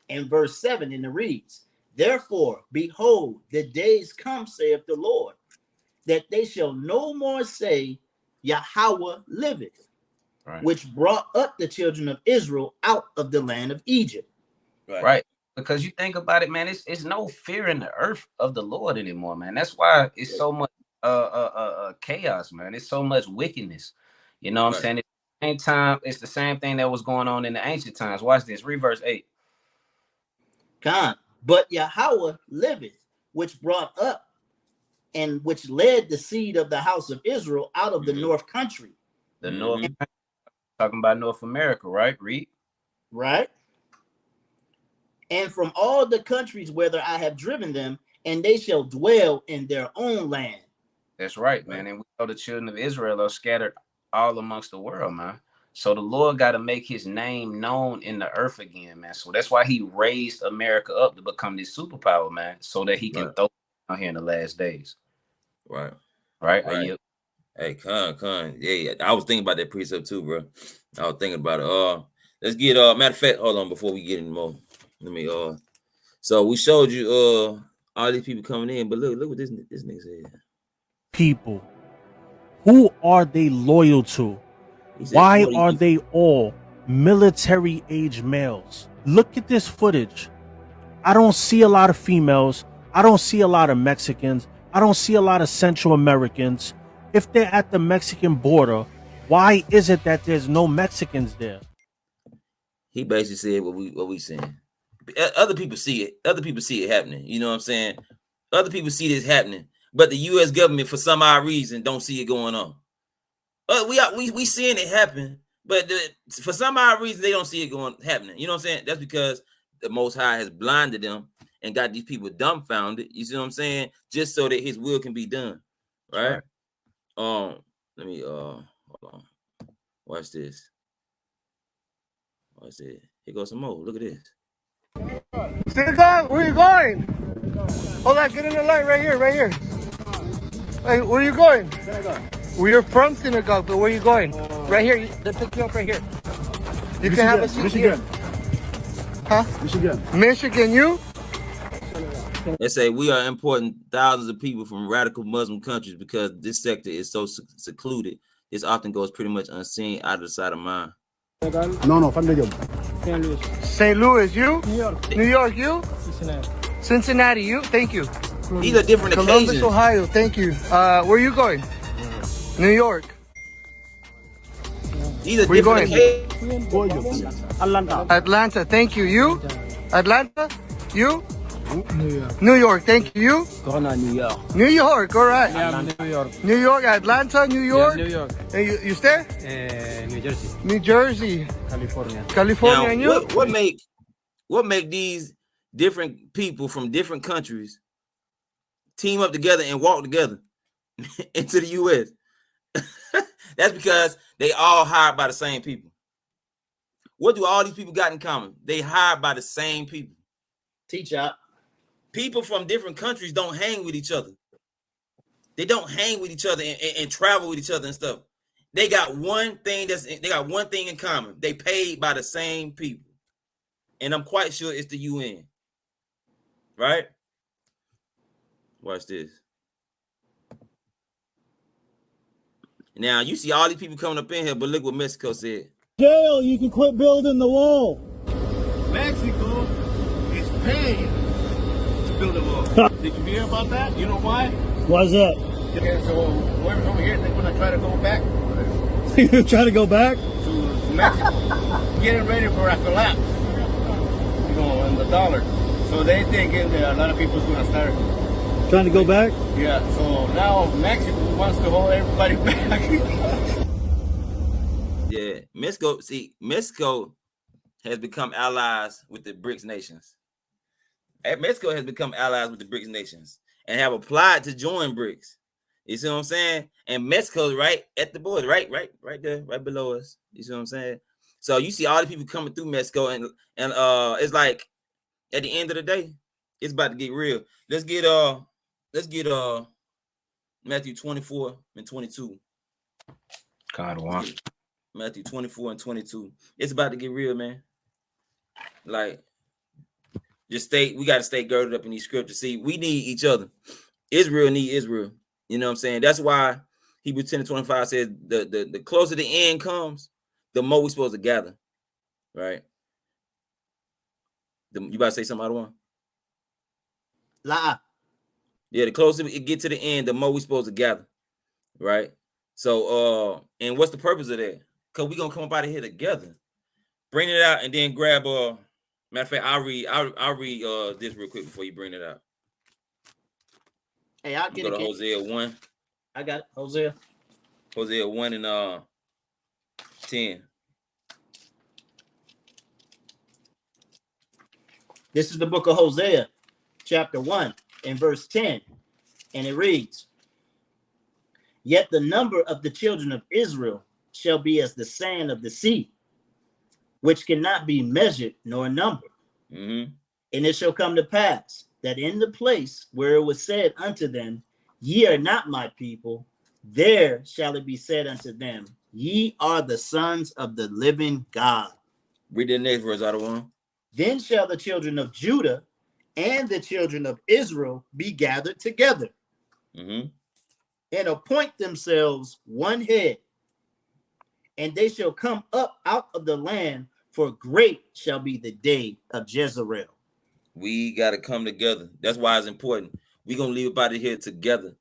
and verse 7, and it reads, Therefore, behold, the days come, saith the Lord, that they shall no more say, Yahweh liveth, which brought up the children of Israel out of the land of Egypt. Right. Because you think about it, man, it's no fear in the earth of the Lord anymore, man. That's why it's so much chaos, man. It's so much wickedness. You know what I'm saying? At the same time, it's the same thing that was going on in the ancient times. Watch this. Read verse 8. But Yahweh liveth, which brought up and which led the seed of the house of Israel out of the north country. The North, talking about North America, right? Read. Right. And from all the countries whither I have driven them, and they shall dwell in their own land. That's right, man. And we know the children of Israel are scattered all amongst the world, man. So the Lord got to make his name known in the earth again, man. So that's why he raised America up to become this superpower, man, so that he can throw it out here in the last days. Right. Hey, Con. Yeah, I was thinking about that precept too, bro. I was thinking about it. Let's get matter of fact, hold on before we get any more. Let me so we showed you all these people coming in, but look what this nigga said. People, who are they loyal to? Why are they all military age males? Look at this footage. I don't see a lot of females. I don't see a lot of Mexicans. I don't see a lot of Central Americans. If they're at the Mexican border, why is it that there's no Mexicans there? He basically said what we saying. Other people see it. Other people see it happening. You know what I'm saying? Other people see this happening, but the U.S. government, for some odd reason, don't see it going on. We seeing it happen, but for some odd reason, they don't see it happening. You know what I'm saying? That's because the Most High has blinded them and got these people dumbfounded. You see what I'm saying? Just so that His will can be done, right? Let me hold on. Watch this. Watch it. Here goes some more. Look at this. Synagogue, where are you going? Hold on, get in the light right here. Hey, where are you going? Synagogue. Well, you're from Synagogue, but where are you going? Right here. They pick you up right here. You can have a seat here. Huh? Michigan, you? They say we are importing thousands of people from radical Muslim countries because this sector is so secluded. This often goes pretty much unseen out of the sight of mind. No, from the St. Louis, you? New York, you? Cincinnati, you? Thank you. These are different Columbus, occasions. Ohio, thank you. Where are you going? New York. These are Where different occasions. Atlanta, thank you. You? Atlanta? You? New York, thank you. New York, all right. Yeah, New York. New York, Atlanta, New York. Yeah, New York. And you stay? New Jersey. New Jersey. California. California, Now, and you? what make these different people from different countries team up together and walk together into the U.S.? That's because they all hired by the same people. What do all these people got in common? They hired by the same people. Teach out. People from different countries don't hang with each other. They don't hang with each other and travel with each other and stuff. They got one thing in common. They paid by the same people. And I'm quite sure it's the UN. Right? Watch this. Now, you see all these people coming up in here, but look what Mexico said. Jail, you can quit building the wall. Mexico is paying to build a wall. Did you hear about that? You know why? Why is that? Okay, so whoever's over here, they're going to try to go back. You're trying to go back? To Mexico. Getting ready for a collapse. You know, in the dollar. So they thinking that a lot of people's going to start trying to go back? Yeah, so now Mexico wants to hold everybody back. Yeah, Mexico has become allies with the BRICS nations. Mexico has become allies with the BRICS nations and have applied to join BRICS. You see what I'm saying? And Mexico's right at the border, right there, right below us. You see what I'm saying? So you see all the people coming through Mexico, and it's like at the end of the day, it's about to get real. Let's get let's get Matthew 24 and 22. God, wow. Matthew 24 and 22. It's about to get real, man. Like, we got to stay girded up in these scriptures. See, we need each other. Israel need Israel. You know what I'm saying? That's why Hebrews 10 and 25 says the closer the end comes, the more we're supposed to gather. Right? You about to say something, Adawan? La. Yeah, the closer it get to the end, the more we're supposed to gather. Right? So, and what's the purpose of that? Because we're going to come up out of here together. Bring it out and then grab, matter of fact, I'll read this real quick before you bring it out. Hey, I'll get it. Go to Hosea 1. I got it. Hosea 1 and 10. This is the book of Hosea, chapter 1 and verse 10. And it reads, "Yet the number of the children of Israel shall be as the sand of the sea, which cannot be measured nor numbered. Mm-hmm. And it shall come to pass that in the place where it was said unto them, Ye are not my people, there shall it be said unto them, Ye are the sons of the living God." Read the next verse, out of one. "Then shall the children of Judah and the children of Israel be gathered together, mm-hmm. and appoint themselves one head, and they shall come up out of the land, for great shall be the day of Jezreel." We got to come together. That's why it's important. We're going to leave up out of here together.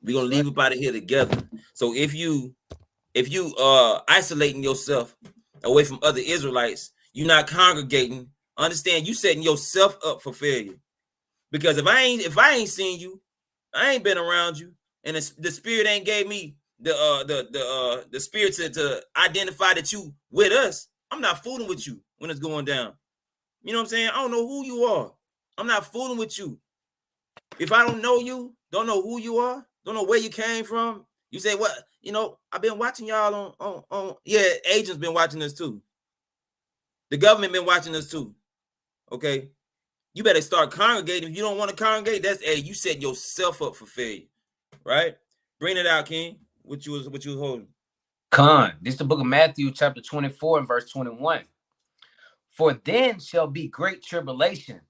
We're going to leave up out of here together. So if you isolating yourself away from other Israelites, you're not congregating. Understand, you setting yourself up for failure. Because if I ain't seen you, I ain't been around you, and the spirit ain't gave me the spirit to identify that you with us, I'm not fooling with you when it's going down. You know what I'm saying? I don't know who you are. I'm not fooling with you. If I don't know you, don't know who you are, don't know where you came from, you say, what? You know, I've been watching y'all on yeah, agents been watching us too. The government been watching us too. Okay? You better start congregating. If you don't want to congregate, that's you set yourself up for failure. Right? Bring it out, King. What you was holding. Con. This is the book of Matthew, chapter 24 and verse 21. "For then shall be great tribulation,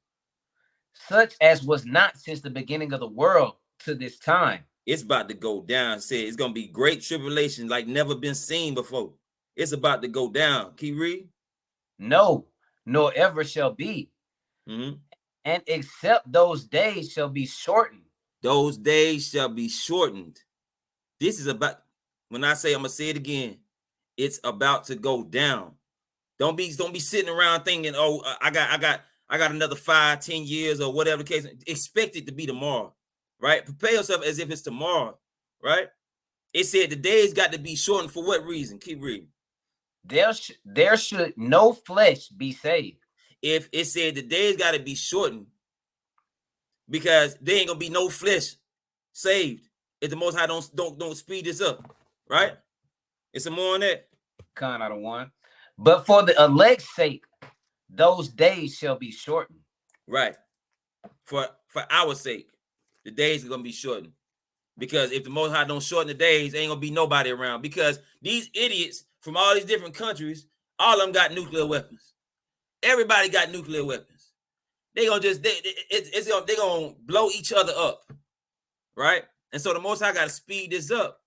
such as was not since the beginning of the world to this time." It's about to go down. Say it's gonna be great tribulation like never been seen before. It's about to go down. Keep reading. "No, nor ever shall be. Mm-hmm. And except those days shall be shortened." Those days shall be shortened. This is about, when I say, I'm gonna say it again, it's about to go down. Don't be sitting around thinking, oh, I got another 5-10 years or whatever the case. Expect it to be tomorrow, right? Prepare yourself as if it's tomorrow, right? It said the days got to be shortened for what reason? Keep reading. There should no flesh be saved. If it said the days got to be shortened, because there ain't gonna be no flesh saved if the Most High don't speed this up, right? It's some more on that. Con out of one. "But for the elect's sake, those days shall be shortened." Right. For our sake, the days are gonna be shortened. Because if the Most High don't shorten the days, ain't gonna be nobody around. Because these idiots from all these different countries, all of them got nuclear weapons. Everybody got nuclear weapons. They gonna they gonna blow each other up, right? And so the Most High got to speed this up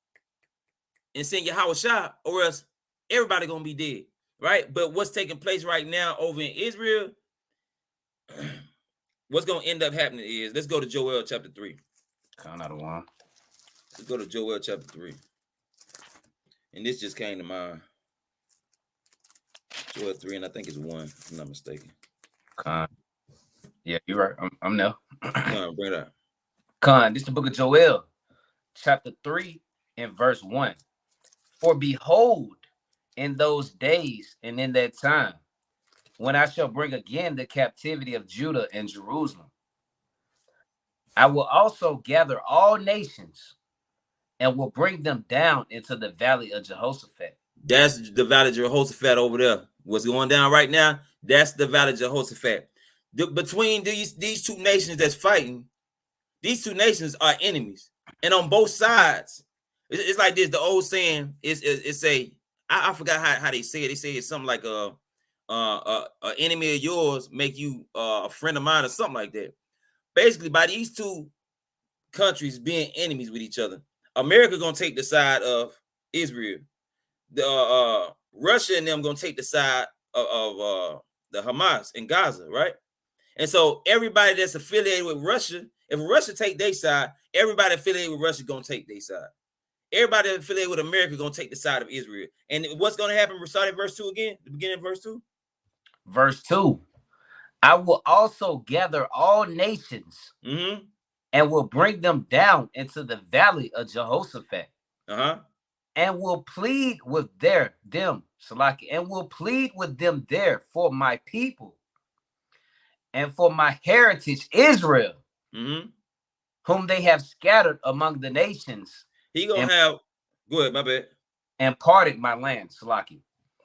and send Yahweh Shah, or else everybody gonna be dead, right? But what's taking place right now over in Israel, what's gonna end up happening is, let's go to Joel chapter 3. Count out of one. Let's go to Joel chapter 3. And this just came to mind. Joel 3, and I think it's 1, if I'm not mistaken. Con. Yeah, you're right. I'm there. Con, bring it up. Con, this is the book of Joel, chapter 3 and verse 1. "For behold, in those days and in that time, when I shall bring again the captivity of Judah and Jerusalem, I will also gather all nations and will bring them down into the valley of Jehoshaphat." That's the valley of Jehoshaphat over there. What's going down right now? That's the valley of Jehoshaphat. Between these two nations that's fighting, these two nations are enemies, and on both sides, it's like this. The old saying is say, I forgot how they say it. They say it's something like a enemy of yours make you a friend of mine or something like that. Basically, by these two countries being enemies with each other, America gonna take the side of Israel. The Russia and them gonna take the side of the Hamas in Gaza, right? And so everybody that's affiliated with Russia, if Russia take their side, everybody affiliated with Russia gonna take their side. Everybody affiliated with America gonna take the side of Israel. And what's gonna happen? Start at verse 2 again. The beginning of verse 2. Verse 2. I will also gather all nations and will bring them down into the valley of Jehoshaphat. And will plead with them, Salaki, and will plead with them there for my people and for my heritage Israel, whom they have scattered among the nations. He gonna have, go ahead, my bad. And parted my land, Salaki.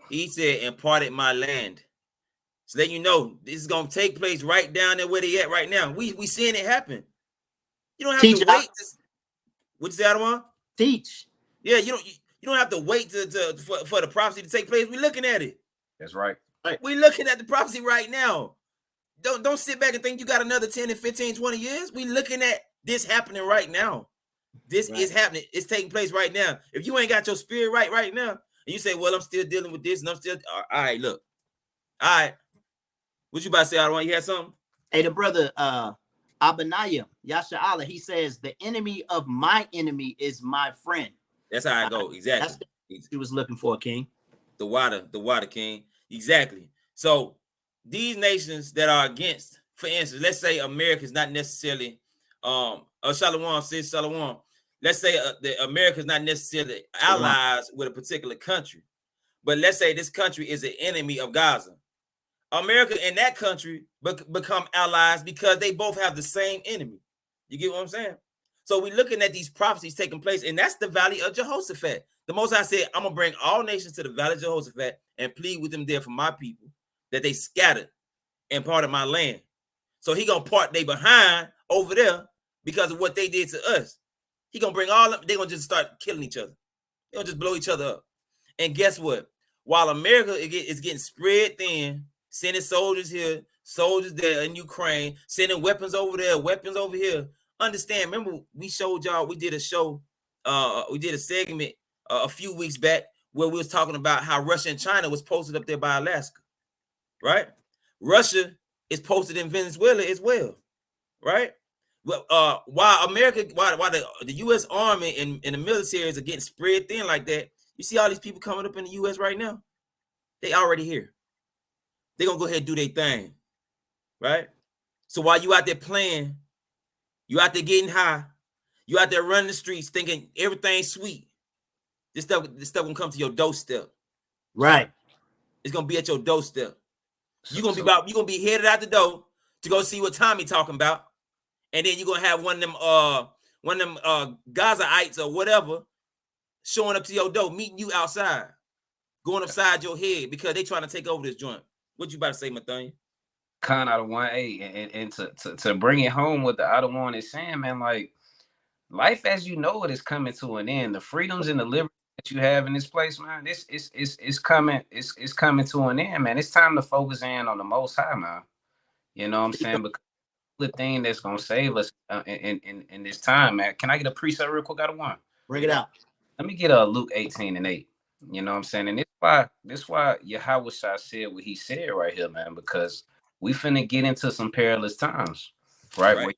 He said, and parted my land. So that you know, this is gonna take place right down there where they at right now. We seeing it happen. You don't have to wait. What'd you say, Adawan? Teach. Yeah, you don't have to wait for the prophecy to take place. We're looking at it. That's right. We're looking at the prophecy right now. Don't sit back and think you got another 10 and 15, 20 years. We're looking at this happening right now. This is happening. It's taking place right now. If you ain't got your spirit right now, and you say, well, I'm still dealing with this, and I'm still, all right, look. All right. What you about to say, Adawan? You had something? Hey, the brother, Abaniah, Yasha Allah, he says, the enemy of my enemy is my friend. That's how I go. Exactly. That's what he was looking for, King. The water, King. Exactly. So these nations that are against, for instance, let's say America is not necessarily, Shalom, sis, Shalom. Let's say that America is not necessarily allies with a particular country, but let's say this country is an enemy of Gaza. America and that country become allies because they both have the same enemy. You get what I'm saying? So we're looking at these prophecies taking place, and that's the valley of Jehoshaphat. The Most High said, I'm going to bring all nations to the valley of Jehoshaphat and plead with them there for my people, that they scattered and part of my land. So he going to part they behind over there because of what they did to us. He going to bring all of them. They're going to just start killing each other. They're going to just blow each other up. And guess what? While America is getting spread thin, sending soldiers here, soldiers there in Ukraine, sending weapons over there, weapons over here. Understand, remember we showed y'all, we did a show, we did a segment a few weeks back where we was talking about how Russia and China was posted up there by Alaska, right? Russia is posted in Venezuela as well, right? Well, while the U.S. Army and the militaries are getting spread thin like that, you see all these people coming up in the U.S. right now? They already here. They're going to go ahead and do their thing, right? So while you out there playing, you out there getting high, you out there running the streets thinking everything's sweet, this stuff going to come to your doorstep. Right. It's going to be at your doorstep. You're going to be headed out the door to go see what Tommy talking about. And then you're going to have one of them Gazaites or whatever showing up to your door, meeting you outside, going upside your head because they trying to take over this joint. What you about to say, Mathania? Con out of 1A, and to bring it home, what the other one is saying, man, like life as you know it is coming to an end. The freedoms and the liberty that you have in this place, man, it's coming to an end, man. It's time to focus in on the Most High, man. You know what I'm saying? Because the thing that's gonna save us in this time, man. Can I get a precept real quick? Out of one? Bring it out. Let me get Luke 18:8. You know what I'm saying? And this why Yahweh Shai said what he said right here, man, because we finna get into some perilous times, right?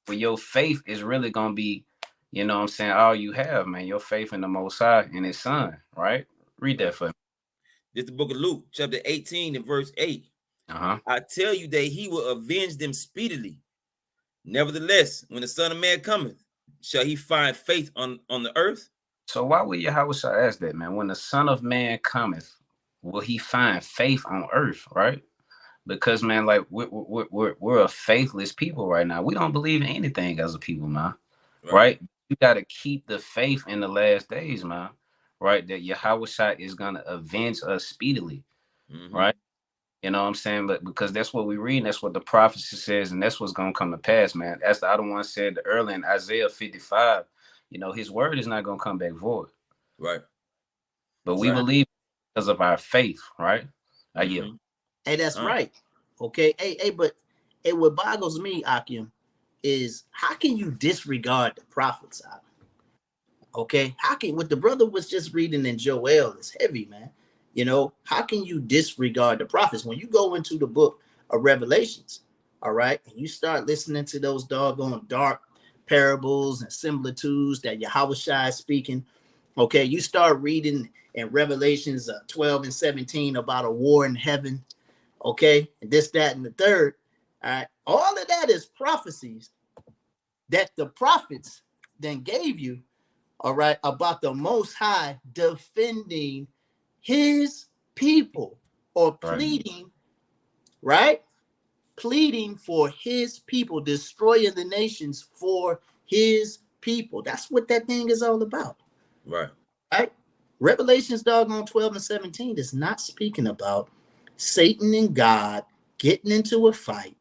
Where your faith is really gonna be, you know what I'm saying, all you have, man. Your faith in the Most High and his son, right? Read that for me. This is the book of Luke, chapter 18 and verse 8. I tell you that he will avenge them speedily. Nevertheless, when the Son of Man cometh, shall he find faith on the earth? So why would Yahweh ask that, man? When the Son of Man cometh, will he find faith on earth, right? Because, man, like we're a faithless people right now. We don't believe in anything as a people, man. Right? You got to keep the faith in the last days, man. Right? That Yahweh is gonna avenge us speedily, right? You know what I'm saying? But because that's what we read, and that's what the prophecy says, and that's what's gonna come to pass, man. As the other one said earlier in Isaiah 55, you know, his word is not gonna come back void. Right. But we believe because of our faith, right? Hey, that's right. Okay. Hey, but what boggles me, Akim, is how can you disregard the prophets? Okay, how can what the brother was just reading in Joel is heavy, man. You know, how can you disregard the prophets when you go into the book of Revelations? All right, and you start listening to those doggone dark parables and similitudes that Yahushua is speaking. Okay, you start reading in Revelations 12 and 17 about a war in heaven. Okay, and this, that, and the third. All right, all of that is prophecies that the prophets then gave you. All right, about the Most High defending his people or pleading, right? Pleading for his people, destroying the nations for his people. That's what that thing is all about. Right. Right? Revelations doggone 12 and 17 is not speaking about Satan and God getting into a fight,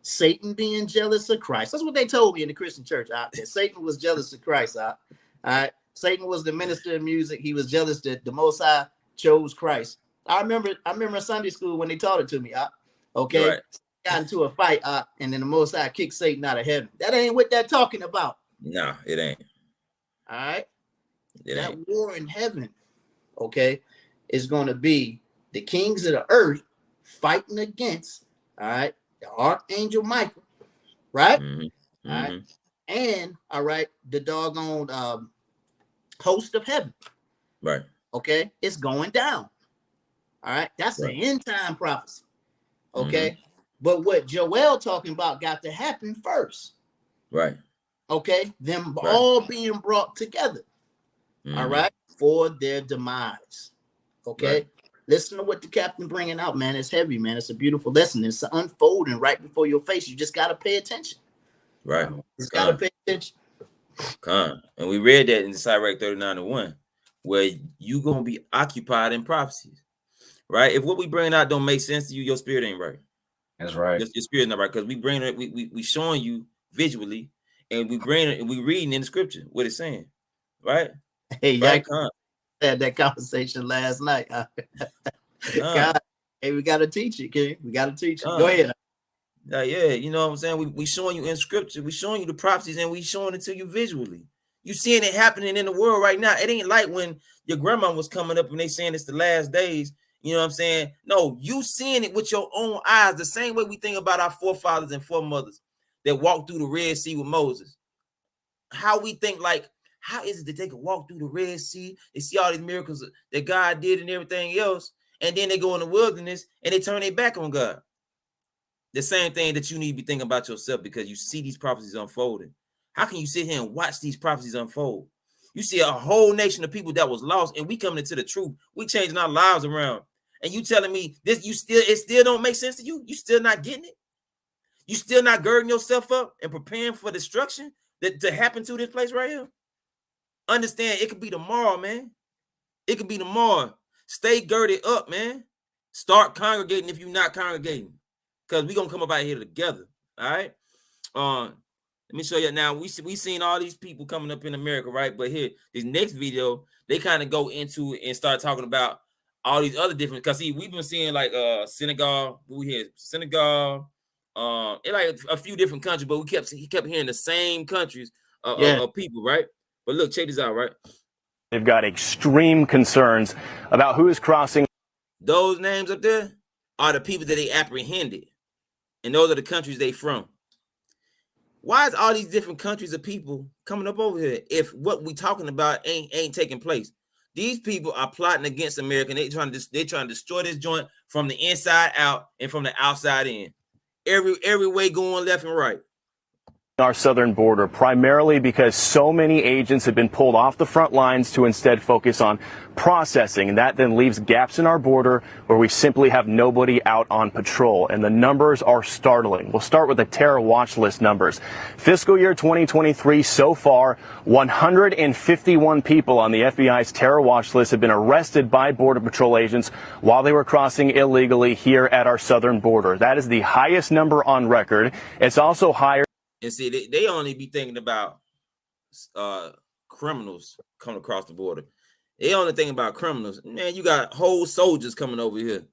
Satan being jealous of Christ. That's what they told me in the Christian church. That Satan was jealous of Christ. All right. Satan was the minister of music. He was jealous that the Most High chose Christ. I remember Sunday school when they taught it to me. Okay. Right. Got into a fight, and then the Most High kicked Satan out of heaven. That ain't what they're talking about. No, it ain't. All right. That war in heaven, okay, is going to be the kings of the earth fighting against, all right, the archangel Michael, right? All right. And all right, the doggone host of heaven. Right. Okay, it's going down. All right, that's an end time prophecy. Okay, but what Joel talking about got to happen first. Right. Okay, them all being brought together. All right, for their demise. Okay, listen to what the captain bringing out, man. It's heavy, man. It's a beautiful lesson. It's unfolding right before your face. You just got to pay attention. Right. Just got to pay attention. And we read that in Sirach 39:1, where you gonna be occupied in prophecies, right? If what we bring out don't make sense to you, your spirit ain't right. That's right. Your spirit not right, because we bring it, we showing you visually, and we bring it, and we reading in the scripture what it's saying, right? Hey, right, had that conversation last night. God, hey, we got to teach it, King. We got to teach it. Go ahead. Yeah, you know what I'm saying? We showing you in scripture, we showing you the prophecies, and we showing it to you visually. You seeing it happening in the world right now. It ain't like when your grandma was coming up and they saying it's the last days. You know what I'm saying? No, you seeing it with your own eyes, the same way we think about our forefathers and foremothers that walked through the Red Sea with Moses. How we think, like, how is it that they could walk through the Red Sea? They see all these miracles that God did and everything else, and then they go in the wilderness and they turn their back on God. The same thing that you need to be thinking about yourself, because you see these prophecies unfolding. How can you sit here and watch these prophecies unfold? You see a whole nation of people that was lost, and we coming into the truth. We changing our lives around. And you telling me this, it still don't make sense to you? You still not getting it? You still not girding yourself up and preparing for destruction that to happen to this place right here? Understand, it could be tomorrow, man. It could be tomorrow. Stay girded up, man. Start congregating if you're not congregating, because we're gonna come up out here together. All right. Let me show you now. We seen all these people coming up in America, right? But here, this next video, they kind of go into it and start talking about all these other different, because see, we've been seeing like Senegal, we had Senegal, in like a few different countries, but he kept hearing the same countries of people, right? But look, check this out, right? They've got extreme concerns about who is crossing. Those names up there are the people that they apprehended, and those are the countries they from. Why is all these different countries of people coming up over here if what we talking about ain't taking place? These people are plotting against America, and they're trying to destroy this joint from the inside out and from the outside in. Every way going left and right. our southern border, primarily because so many agents have been pulled off the front lines to instead focus on processing, and that then leaves gaps in our border where we simply have nobody out on patrol, and the numbers are startling. We'll start with the terror watch list numbers. Fiscal year 2023 so far, 151 people on the FBI's terror watch list have been arrested by Border Patrol agents while they were crossing illegally here at our southern border. That is the highest number on record. It's also higher. And see, they only be thinking about criminals coming across the border. They only think about criminals. Man, you got whole soldiers coming over here.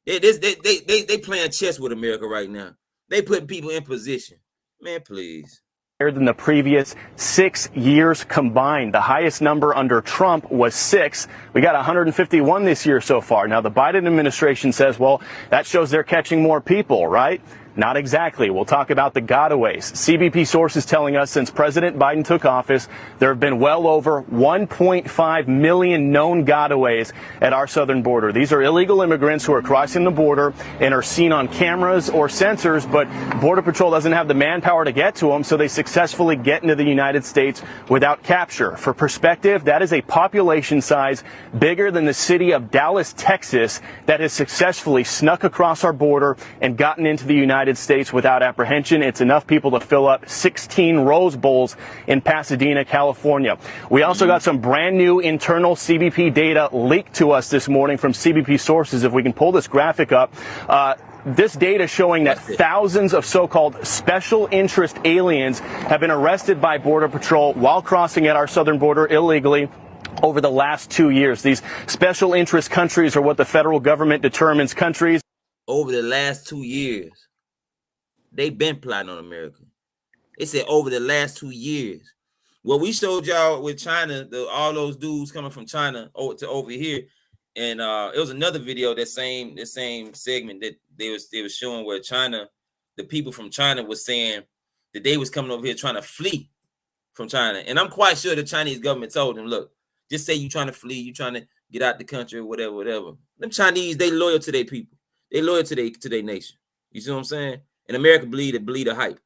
They playing chess with America right now. They putting people in position. Man, please. Than the previous 6 years combined. The highest number under Trump was 6. We got 151 this year so far. Now, the Biden administration says, well, that shows they're catching more people, right? Not exactly. We'll talk about the gotaways. CBP sources telling us since President Biden took office, there have been well over 1.5 million known gotaways at our southern border. These are illegal immigrants who are crossing the border and are seen on cameras or sensors, but Border Patrol doesn't have the manpower to get to them, so they successfully get into the United States without capture. For perspective, that is a population size bigger than the city of Dallas, Texas, that has successfully snuck across our border and gotten into the United States without apprehension. It's enough people to fill up 16 Rose Bowls in Pasadena, California. We also got some brand new internal CBP data leaked to us this morning from CBP sources. If we can pull this graphic up, this data showing that thousands of so-called special interest aliens have been arrested by Border Patrol while crossing at our southern border illegally over the last 2 years. These special interest countries are what the federal government determines countries. Over the last 2 years. They've been plotting on America. It said over the last 2 years. Well, we showed y'all with China, all those dudes coming from China over here, and it was another video, the same segment that they was showing where China, the people from China was saying that they was coming over here trying to flee from China, and I'm quite sure the Chinese government told them, look, just say you trying to flee, you trying to get out the country, or whatever. Them Chinese, they loyal to their people, they loyal to their nation. You see what I'm saying? And America believe the hype.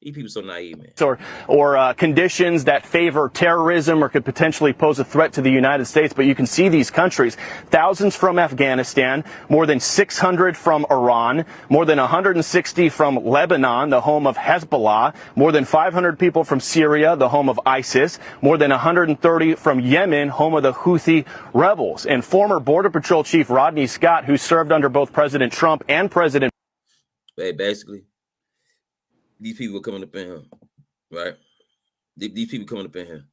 These people so naive, man. Or conditions that favor terrorism or could potentially pose a threat to the United States. But you can see these countries, thousands from Afghanistan, more than 600 from Iran, more than 160 from Lebanon, the home of Hezbollah, more than 500 people from Syria, the home of ISIS, more than 130 from Yemen, home of the Houthi rebels. And former Border Patrol Chief Rodney Scott, who served under both President Trump and President basically, these people are coming up in here, right? These people coming up in here,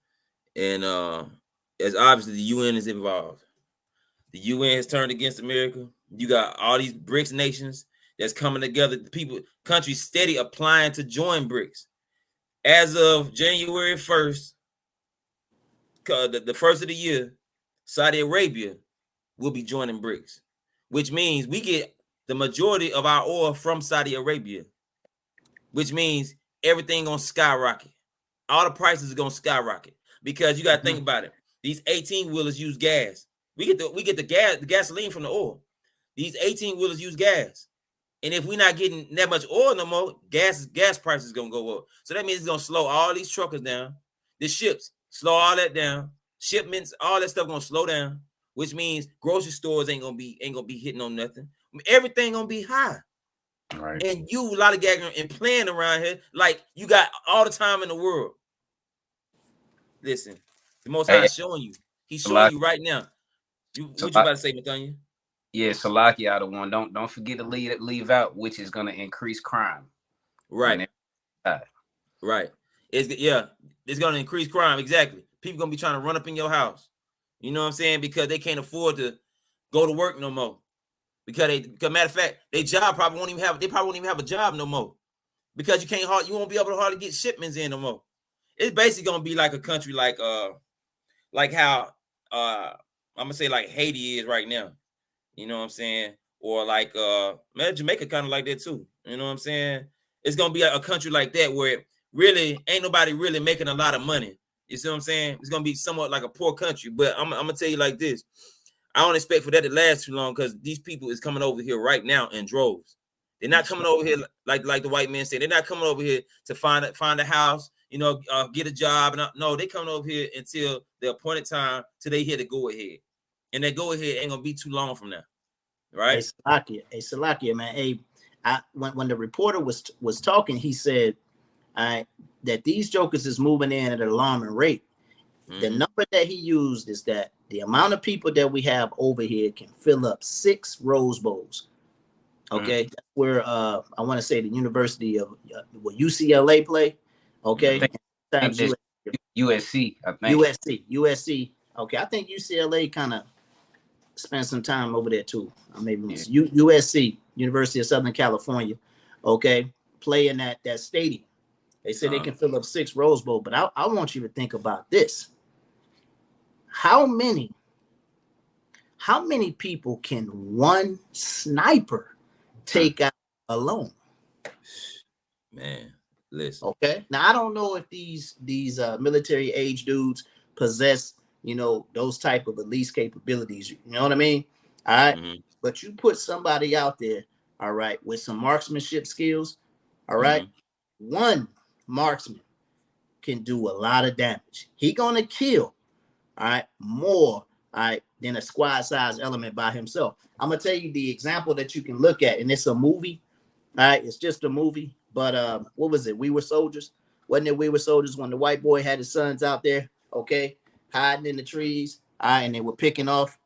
and as obviously the UN is involved. The UN has turned against America. You got all these BRICS nations that's coming together. Countries steady applying to join BRICS. As of January 1st, the first of the year, Saudi Arabia will be joining BRICS, which means we get the majority of our oil from Saudi Arabia, which means everything gonna skyrocket. All the prices are gonna skyrocket because you gotta think about it. These 18-wheelers use gas. We get the gasoline from the oil. These 18-wheelers use gas, and if we're not getting that much oil no more, gas prices gonna go up. So that means it's gonna slow all these truckers down. The ships slow all that down. Shipments, all that stuff gonna slow down, which means grocery stores ain't gonna be hitting on nothing. Everything gonna be high, right? And you a lot of gagging and playing around here like you got all the time in the world. Listen, the Most High is showing you. He's showing you right now. What you about to say, Nathaniel? Yeah, Salaki out of one. Don't forget to leave out, which is gonna increase crime. Right. Right. It's gonna increase crime. Exactly. People gonna be trying to run up in your house. You know what I'm saying? Because they can't afford to go to work no more. Because matter of fact, they probably won't even have a job no more. Because you won't be able to hardly get shipments in no more. It's basically gonna be like a country like how I'm gonna say like Haiti is right now. You know what I'm saying? Or like man, Jamaica kind of like that too. You know what I'm saying? It's gonna be a country like that where really ain't nobody really making a lot of money. You see what I'm saying? It's gonna be somewhat like a poor country. But I'm gonna tell you like this. I don't expect for that to last too long because these people is coming over here right now in droves. They're not coming over here like the white man said. They're not coming over here to find a house, get a job. No, they coming over here until the appointed time, till they hear the go ahead, and that go ahead ain't gonna be too long from now, right? Salakia, man. When the reporter was talking, he said that these jokers is moving in at an alarming rate. The number that he used is that the amount of people that we have over here can fill up 6 Rose Bowls. Okay, that's where I want to say the University of UCLA play. Okay, USC. I think USC. Okay, I think UCLA kind of spent some time over there too. Maybe USC, University of Southern California. Okay, play in that stadium. They said they can fill up 6 Rose Bowl, but I want you to think about this. How many people can one sniper take out alone? Man, listen. Okay. Now I don't know if these military age dudes possess, those type of elite capabilities. You know what I mean? All right. But you put somebody out there, all right, with some marksmanship skills, all right. One marksman can do a lot of damage. He gonna kill, all right, more, all right, than a squad size element by himself. I'm gonna tell you the example that you can look at, and it's a movie. All right, it's just a movie. But what was it? We Were Soldiers. Wasn't it We Were Soldiers when the white boy had his sons out there, okay, hiding in the trees, all right, and they were picking off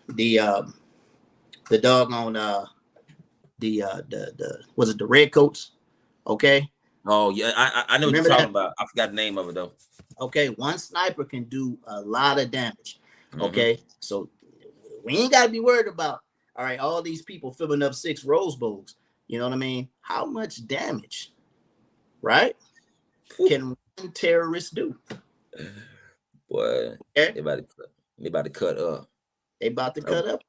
the doggone was it the redcoats? Okay. Oh yeah, I know what you're talking about. I forgot the name of it though. Okay, one sniper can do a lot of damage. Okay, so we ain't gotta be worried about all these people filling up 6 Rose Bowls. You know what I mean? How much damage, right, can one terrorist do? Boy, they about to cut up. They about to cut up.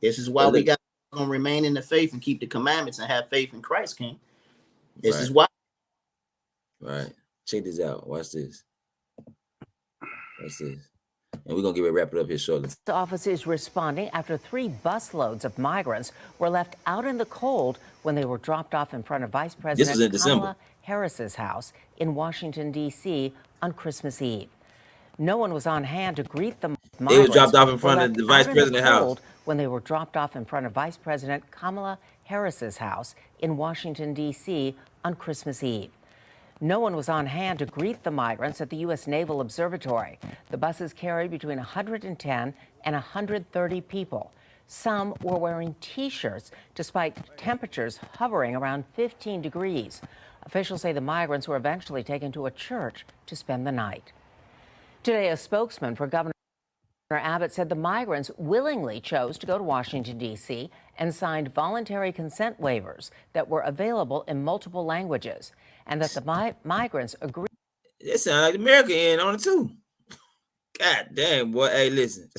This is why we got to remain in the faith and keep the commandments and have faith in Christ, King. This is why. Right. Check this out. Watch this. And we're going to get ready to wrap it up here shortly. The office is responding after 3 busloads of migrants were left out in the cold when they were dropped off in front of Vice President Kamala Harris's house in Washington, D.C. on Christmas Eve. No one was on hand to greet the migrants. They were dropped off in front of the Vice President's house. When they were dropped off in front of Vice President Kamala Harris's house in Washington, D.C. on Christmas Eve. No one was on hand to greet the migrants at the U.S. Naval Observatory. The buses carried between 110 and 130 people. Some were wearing T-shirts despite temperatures hovering around 15 degrees. Officials say the migrants were eventually taken to a church to spend the night. Today, a spokesman for Governor Abbott said the migrants willingly chose to go to Washington, D.C. and signed voluntary consent waivers that were available in multiple languages, and that the migrants agreed. It sounds like America in on it too. God damn, boy. Hey, listen.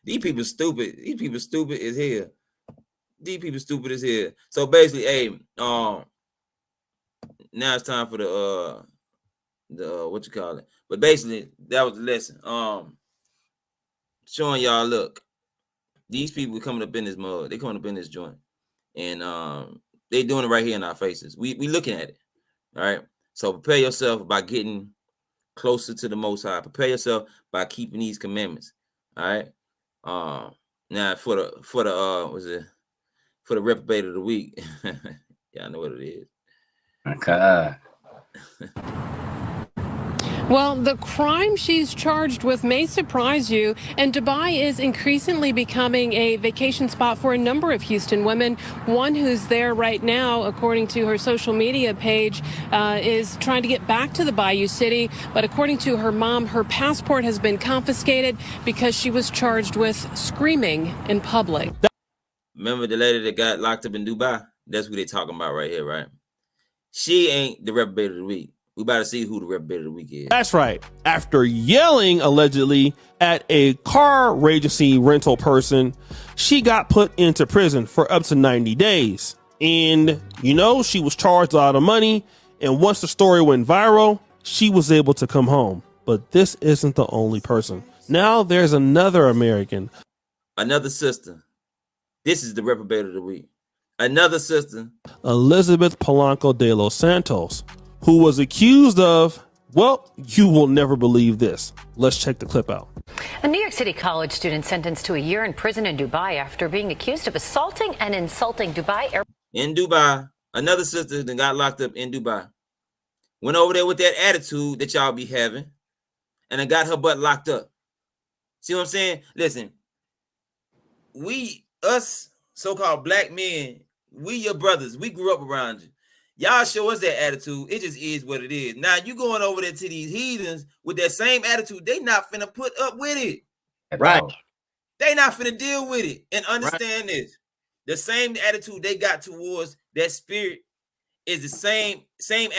These people stupid. These people stupid as hell. So basically, hey, now it's time for the what you call it. But basically, that was the lesson. Showing y'all, look, these people coming up in this mud. They coming up in this joint, and they doing it right here in our faces. We looking at it. All right. So prepare yourself by getting closer to the Most High. Prepare yourself by keeping these commandments. All right. Now for the reprobate of the week. Y'all know what it is. Okay. Well, the crime she's charged with may surprise you, and Dubai is increasingly becoming a vacation spot for a number of Houston women. One who's there right now, according to her social media page, is trying to get back to the Bayou City, but according to her mom, her passport has been confiscated because she was charged with screaming in public. Remember the lady that got locked up in Dubai? That's what they're talking about right here, right? She ain't the reprobate of the week. We about to see who the reprobate of the week is. That's right. After yelling allegedly at a car agency rental person, she got put into prison for up to 90 days. And, she was charged a lot of money. And once the story went viral, she was able to come home. But this isn't the only person. Now there's another American. Another sister. This is the reprobate of the week. Another sister, Elizabeth Polanco de los Santos, who was accused of, well, you will never believe this. Let's check the clip out. A New York City college student sentenced to a year in prison in Dubai after being accused of assaulting and insulting Dubai. In Dubai, another sister that got locked up in Dubai. Went over there with that attitude that y'all be having, and I got her butt locked up. See what I'm saying? Listen, us so-called black men, we your brothers. We grew up around you. Y'all show us that attitude. It just is what it is. Now you going over there to these heathens with that same attitude. They not finna put up with it. Right. They not finna deal with it. And understand this. The same attitude they got towards that spirit is the same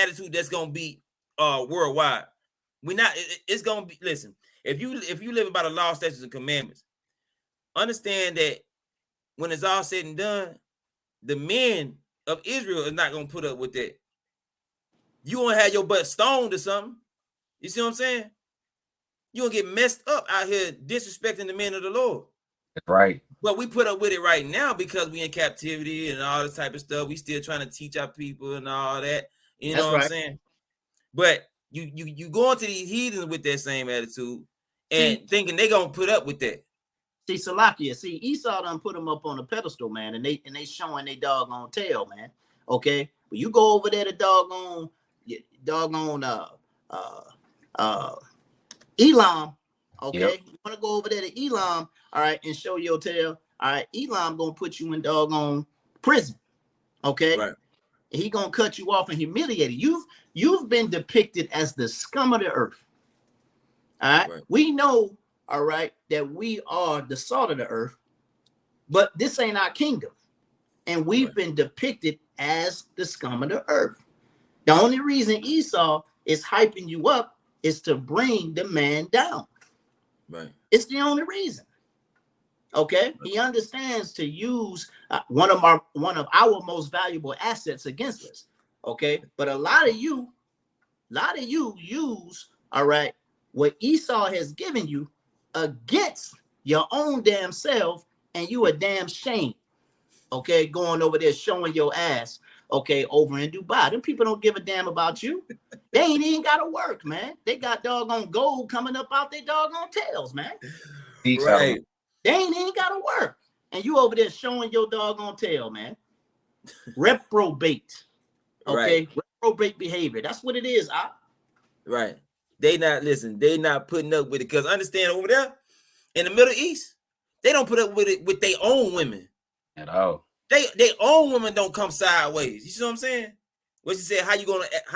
attitude that's gonna be worldwide. It's gonna be, listen, if you live by the law, statutes, and commandments, understand that when it's all said and done, the men of Israel is not gonna put up with that. You gonna have your butt stoned or something. You see what I'm saying? You gonna get messed up out here disrespecting the men of the Lord. That's right. But we put up with it right now because we in captivity and all this type of stuff. We still trying to teach our people and all that. You know what I'm saying? But you go into these heathens with that same attitude and thinking they gonna put up with that. See, Salakia, Esau done put them up on a pedestal, man, and they showing they doggone tail, man. Okay, but you go over there to doggone Elam, okay? Yep. You want to go over there to Elam, all right, and show your tail, all right? Elam gonna put you in doggone prison, okay? Right. He gonna cut you off and humiliate you. You've been depicted as the scum of the earth, all right? We know, all right, that we are the salt of the earth, but this ain't our kingdom, and we've been depicted as the scum of the earth. The only reason Esau is hyping you up is to bring the man down. Right. It's the only reason. Okay. He understands to use one of our most valuable assets against us. Okay. But a lot of you use, all right, what Esau has given you against your own damn self, and you a damn shame. Okay. Going over there showing your ass. Okay, over in Dubai. Them people don't give a damn about you. They ain't even got to work, man. They got doggone gold coming up out their doggone tails, man. Right. They ain't even got to work. And you over there showing your doggone tail, man. Reprobate. Okay? Right. Reprobate behavior. That's what it is. Right. They not putting up with it. Because understand, over there in the Middle East, they don't put up with it with their own women. At all. They own women don't come sideways. You see what I'm saying? What you said, how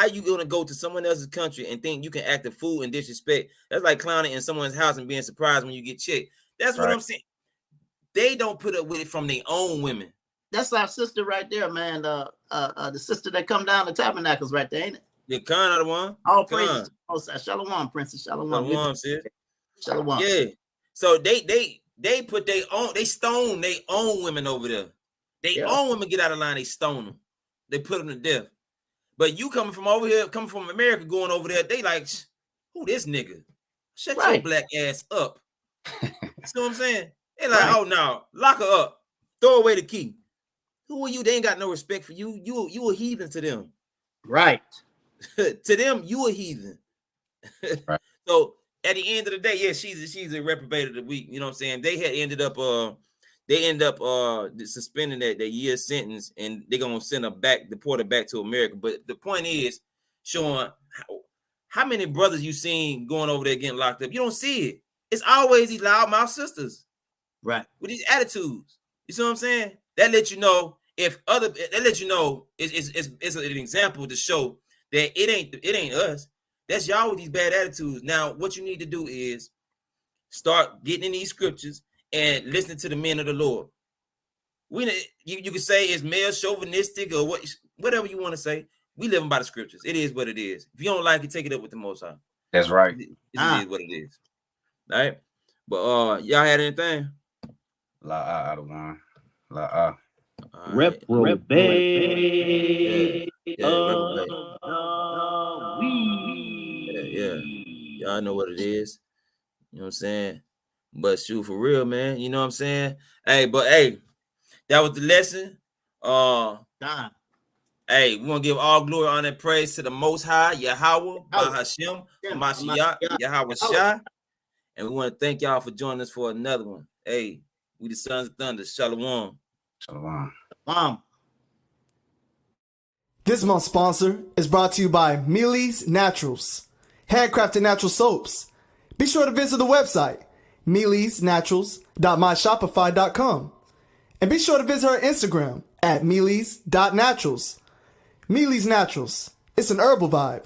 you gonna go to someone else's country and think you can act a fool and disrespect? That's like clowning in someone's house and being surprised when you get checked. That's what I'm saying. They don't put up with it from their own women. That's our sister right there, man. The sister that come down the tabernacles right there, ain't it? Yeah, Khan are the one. All praises. Oh, Shalom, Princess. Shalom, sis. Shalom. Yeah. So they put their own, they stone their own women over there. They own women get out of line, they stone them. They put them to death. But you coming from over here, coming from America, going over there, they like, who this nigga? Shut your black ass up. You see what I'm saying? They like, oh no, lock her up. Throw away the key. Who are you? They ain't got no respect for you. You a heathen to them. Right. To them, you a heathen. Right. So at the end of the day, yeah, she's a reprobate of the week. You know what I'm saying? They end up suspending that year sentence, and they're gonna send her back, deport her back to America. But the point is showing how many brothers you seen going over there getting locked up. You don't see it. It's always these loudmouth sisters, right? With these attitudes. You see what I'm saying? That lets you know it's an example to show that it ain't us. That's y'all with these bad attitudes. Now, what you need to do is start getting in these scriptures and listening to the men of the Lord. You can say it's male chauvinistic or whatever you want to say. We living by the scriptures. It is what it is. If you don't like it, take it up with the Most High. That's right. It is what it is. All right. But y'all had anything? Reprobate. Yeah. Y'all know what it is. You know what I'm saying? But shoot, for real, man. You know what I'm saying? Hey, that was the lesson. Hey, we want to give all glory, honor, and praise to the Most High, Yahweh, Bahashem, Mashiach, Yahweh Shai. And we want to thank y'all for joining us for another one. Hey, we the Sons of Thunder. Shalom. Shalom. This month's sponsor is brought to you by Mealy's Naturals, handcrafted natural soaps. Be sure to visit the website, mealysnaturals.myshopify.com. And be sure to visit her Instagram at mealys.naturals. Mealy's Naturals. It's an herbal vibe.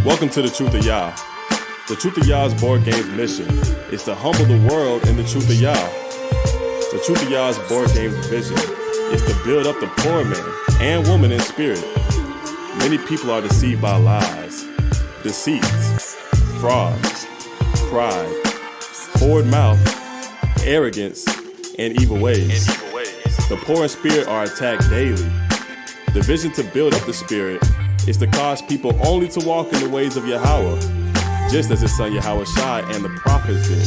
Welcome to the Truth of Yah. The Truth of Yah's board game's mission is to humble the world in the truth of Yah. The Truth of Yah's board game's vision is to build up the poor man and woman in spirit. Many people are deceived by lies, deceits, fraud, pride, forward mouth, arrogance, and evil ways. The poor in spirit are attacked daily. The vision to build up the spirit is to cause people only to walk in the ways of Yahweh, just as his son Yahweh Shai and the prophets did,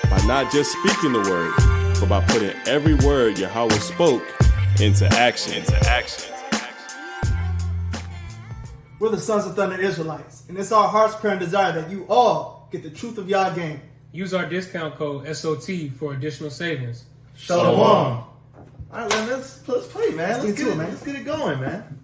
by not just speaking the word, but by putting every word Yahweh spoke into action. We're the Sons of Thunder Israelites, and it's our heart's prayer and desire that you all get the Truth of Yah game. Use our discount code SOT for additional savings. Shalom. All right, let's play, man. Let's get it going, man.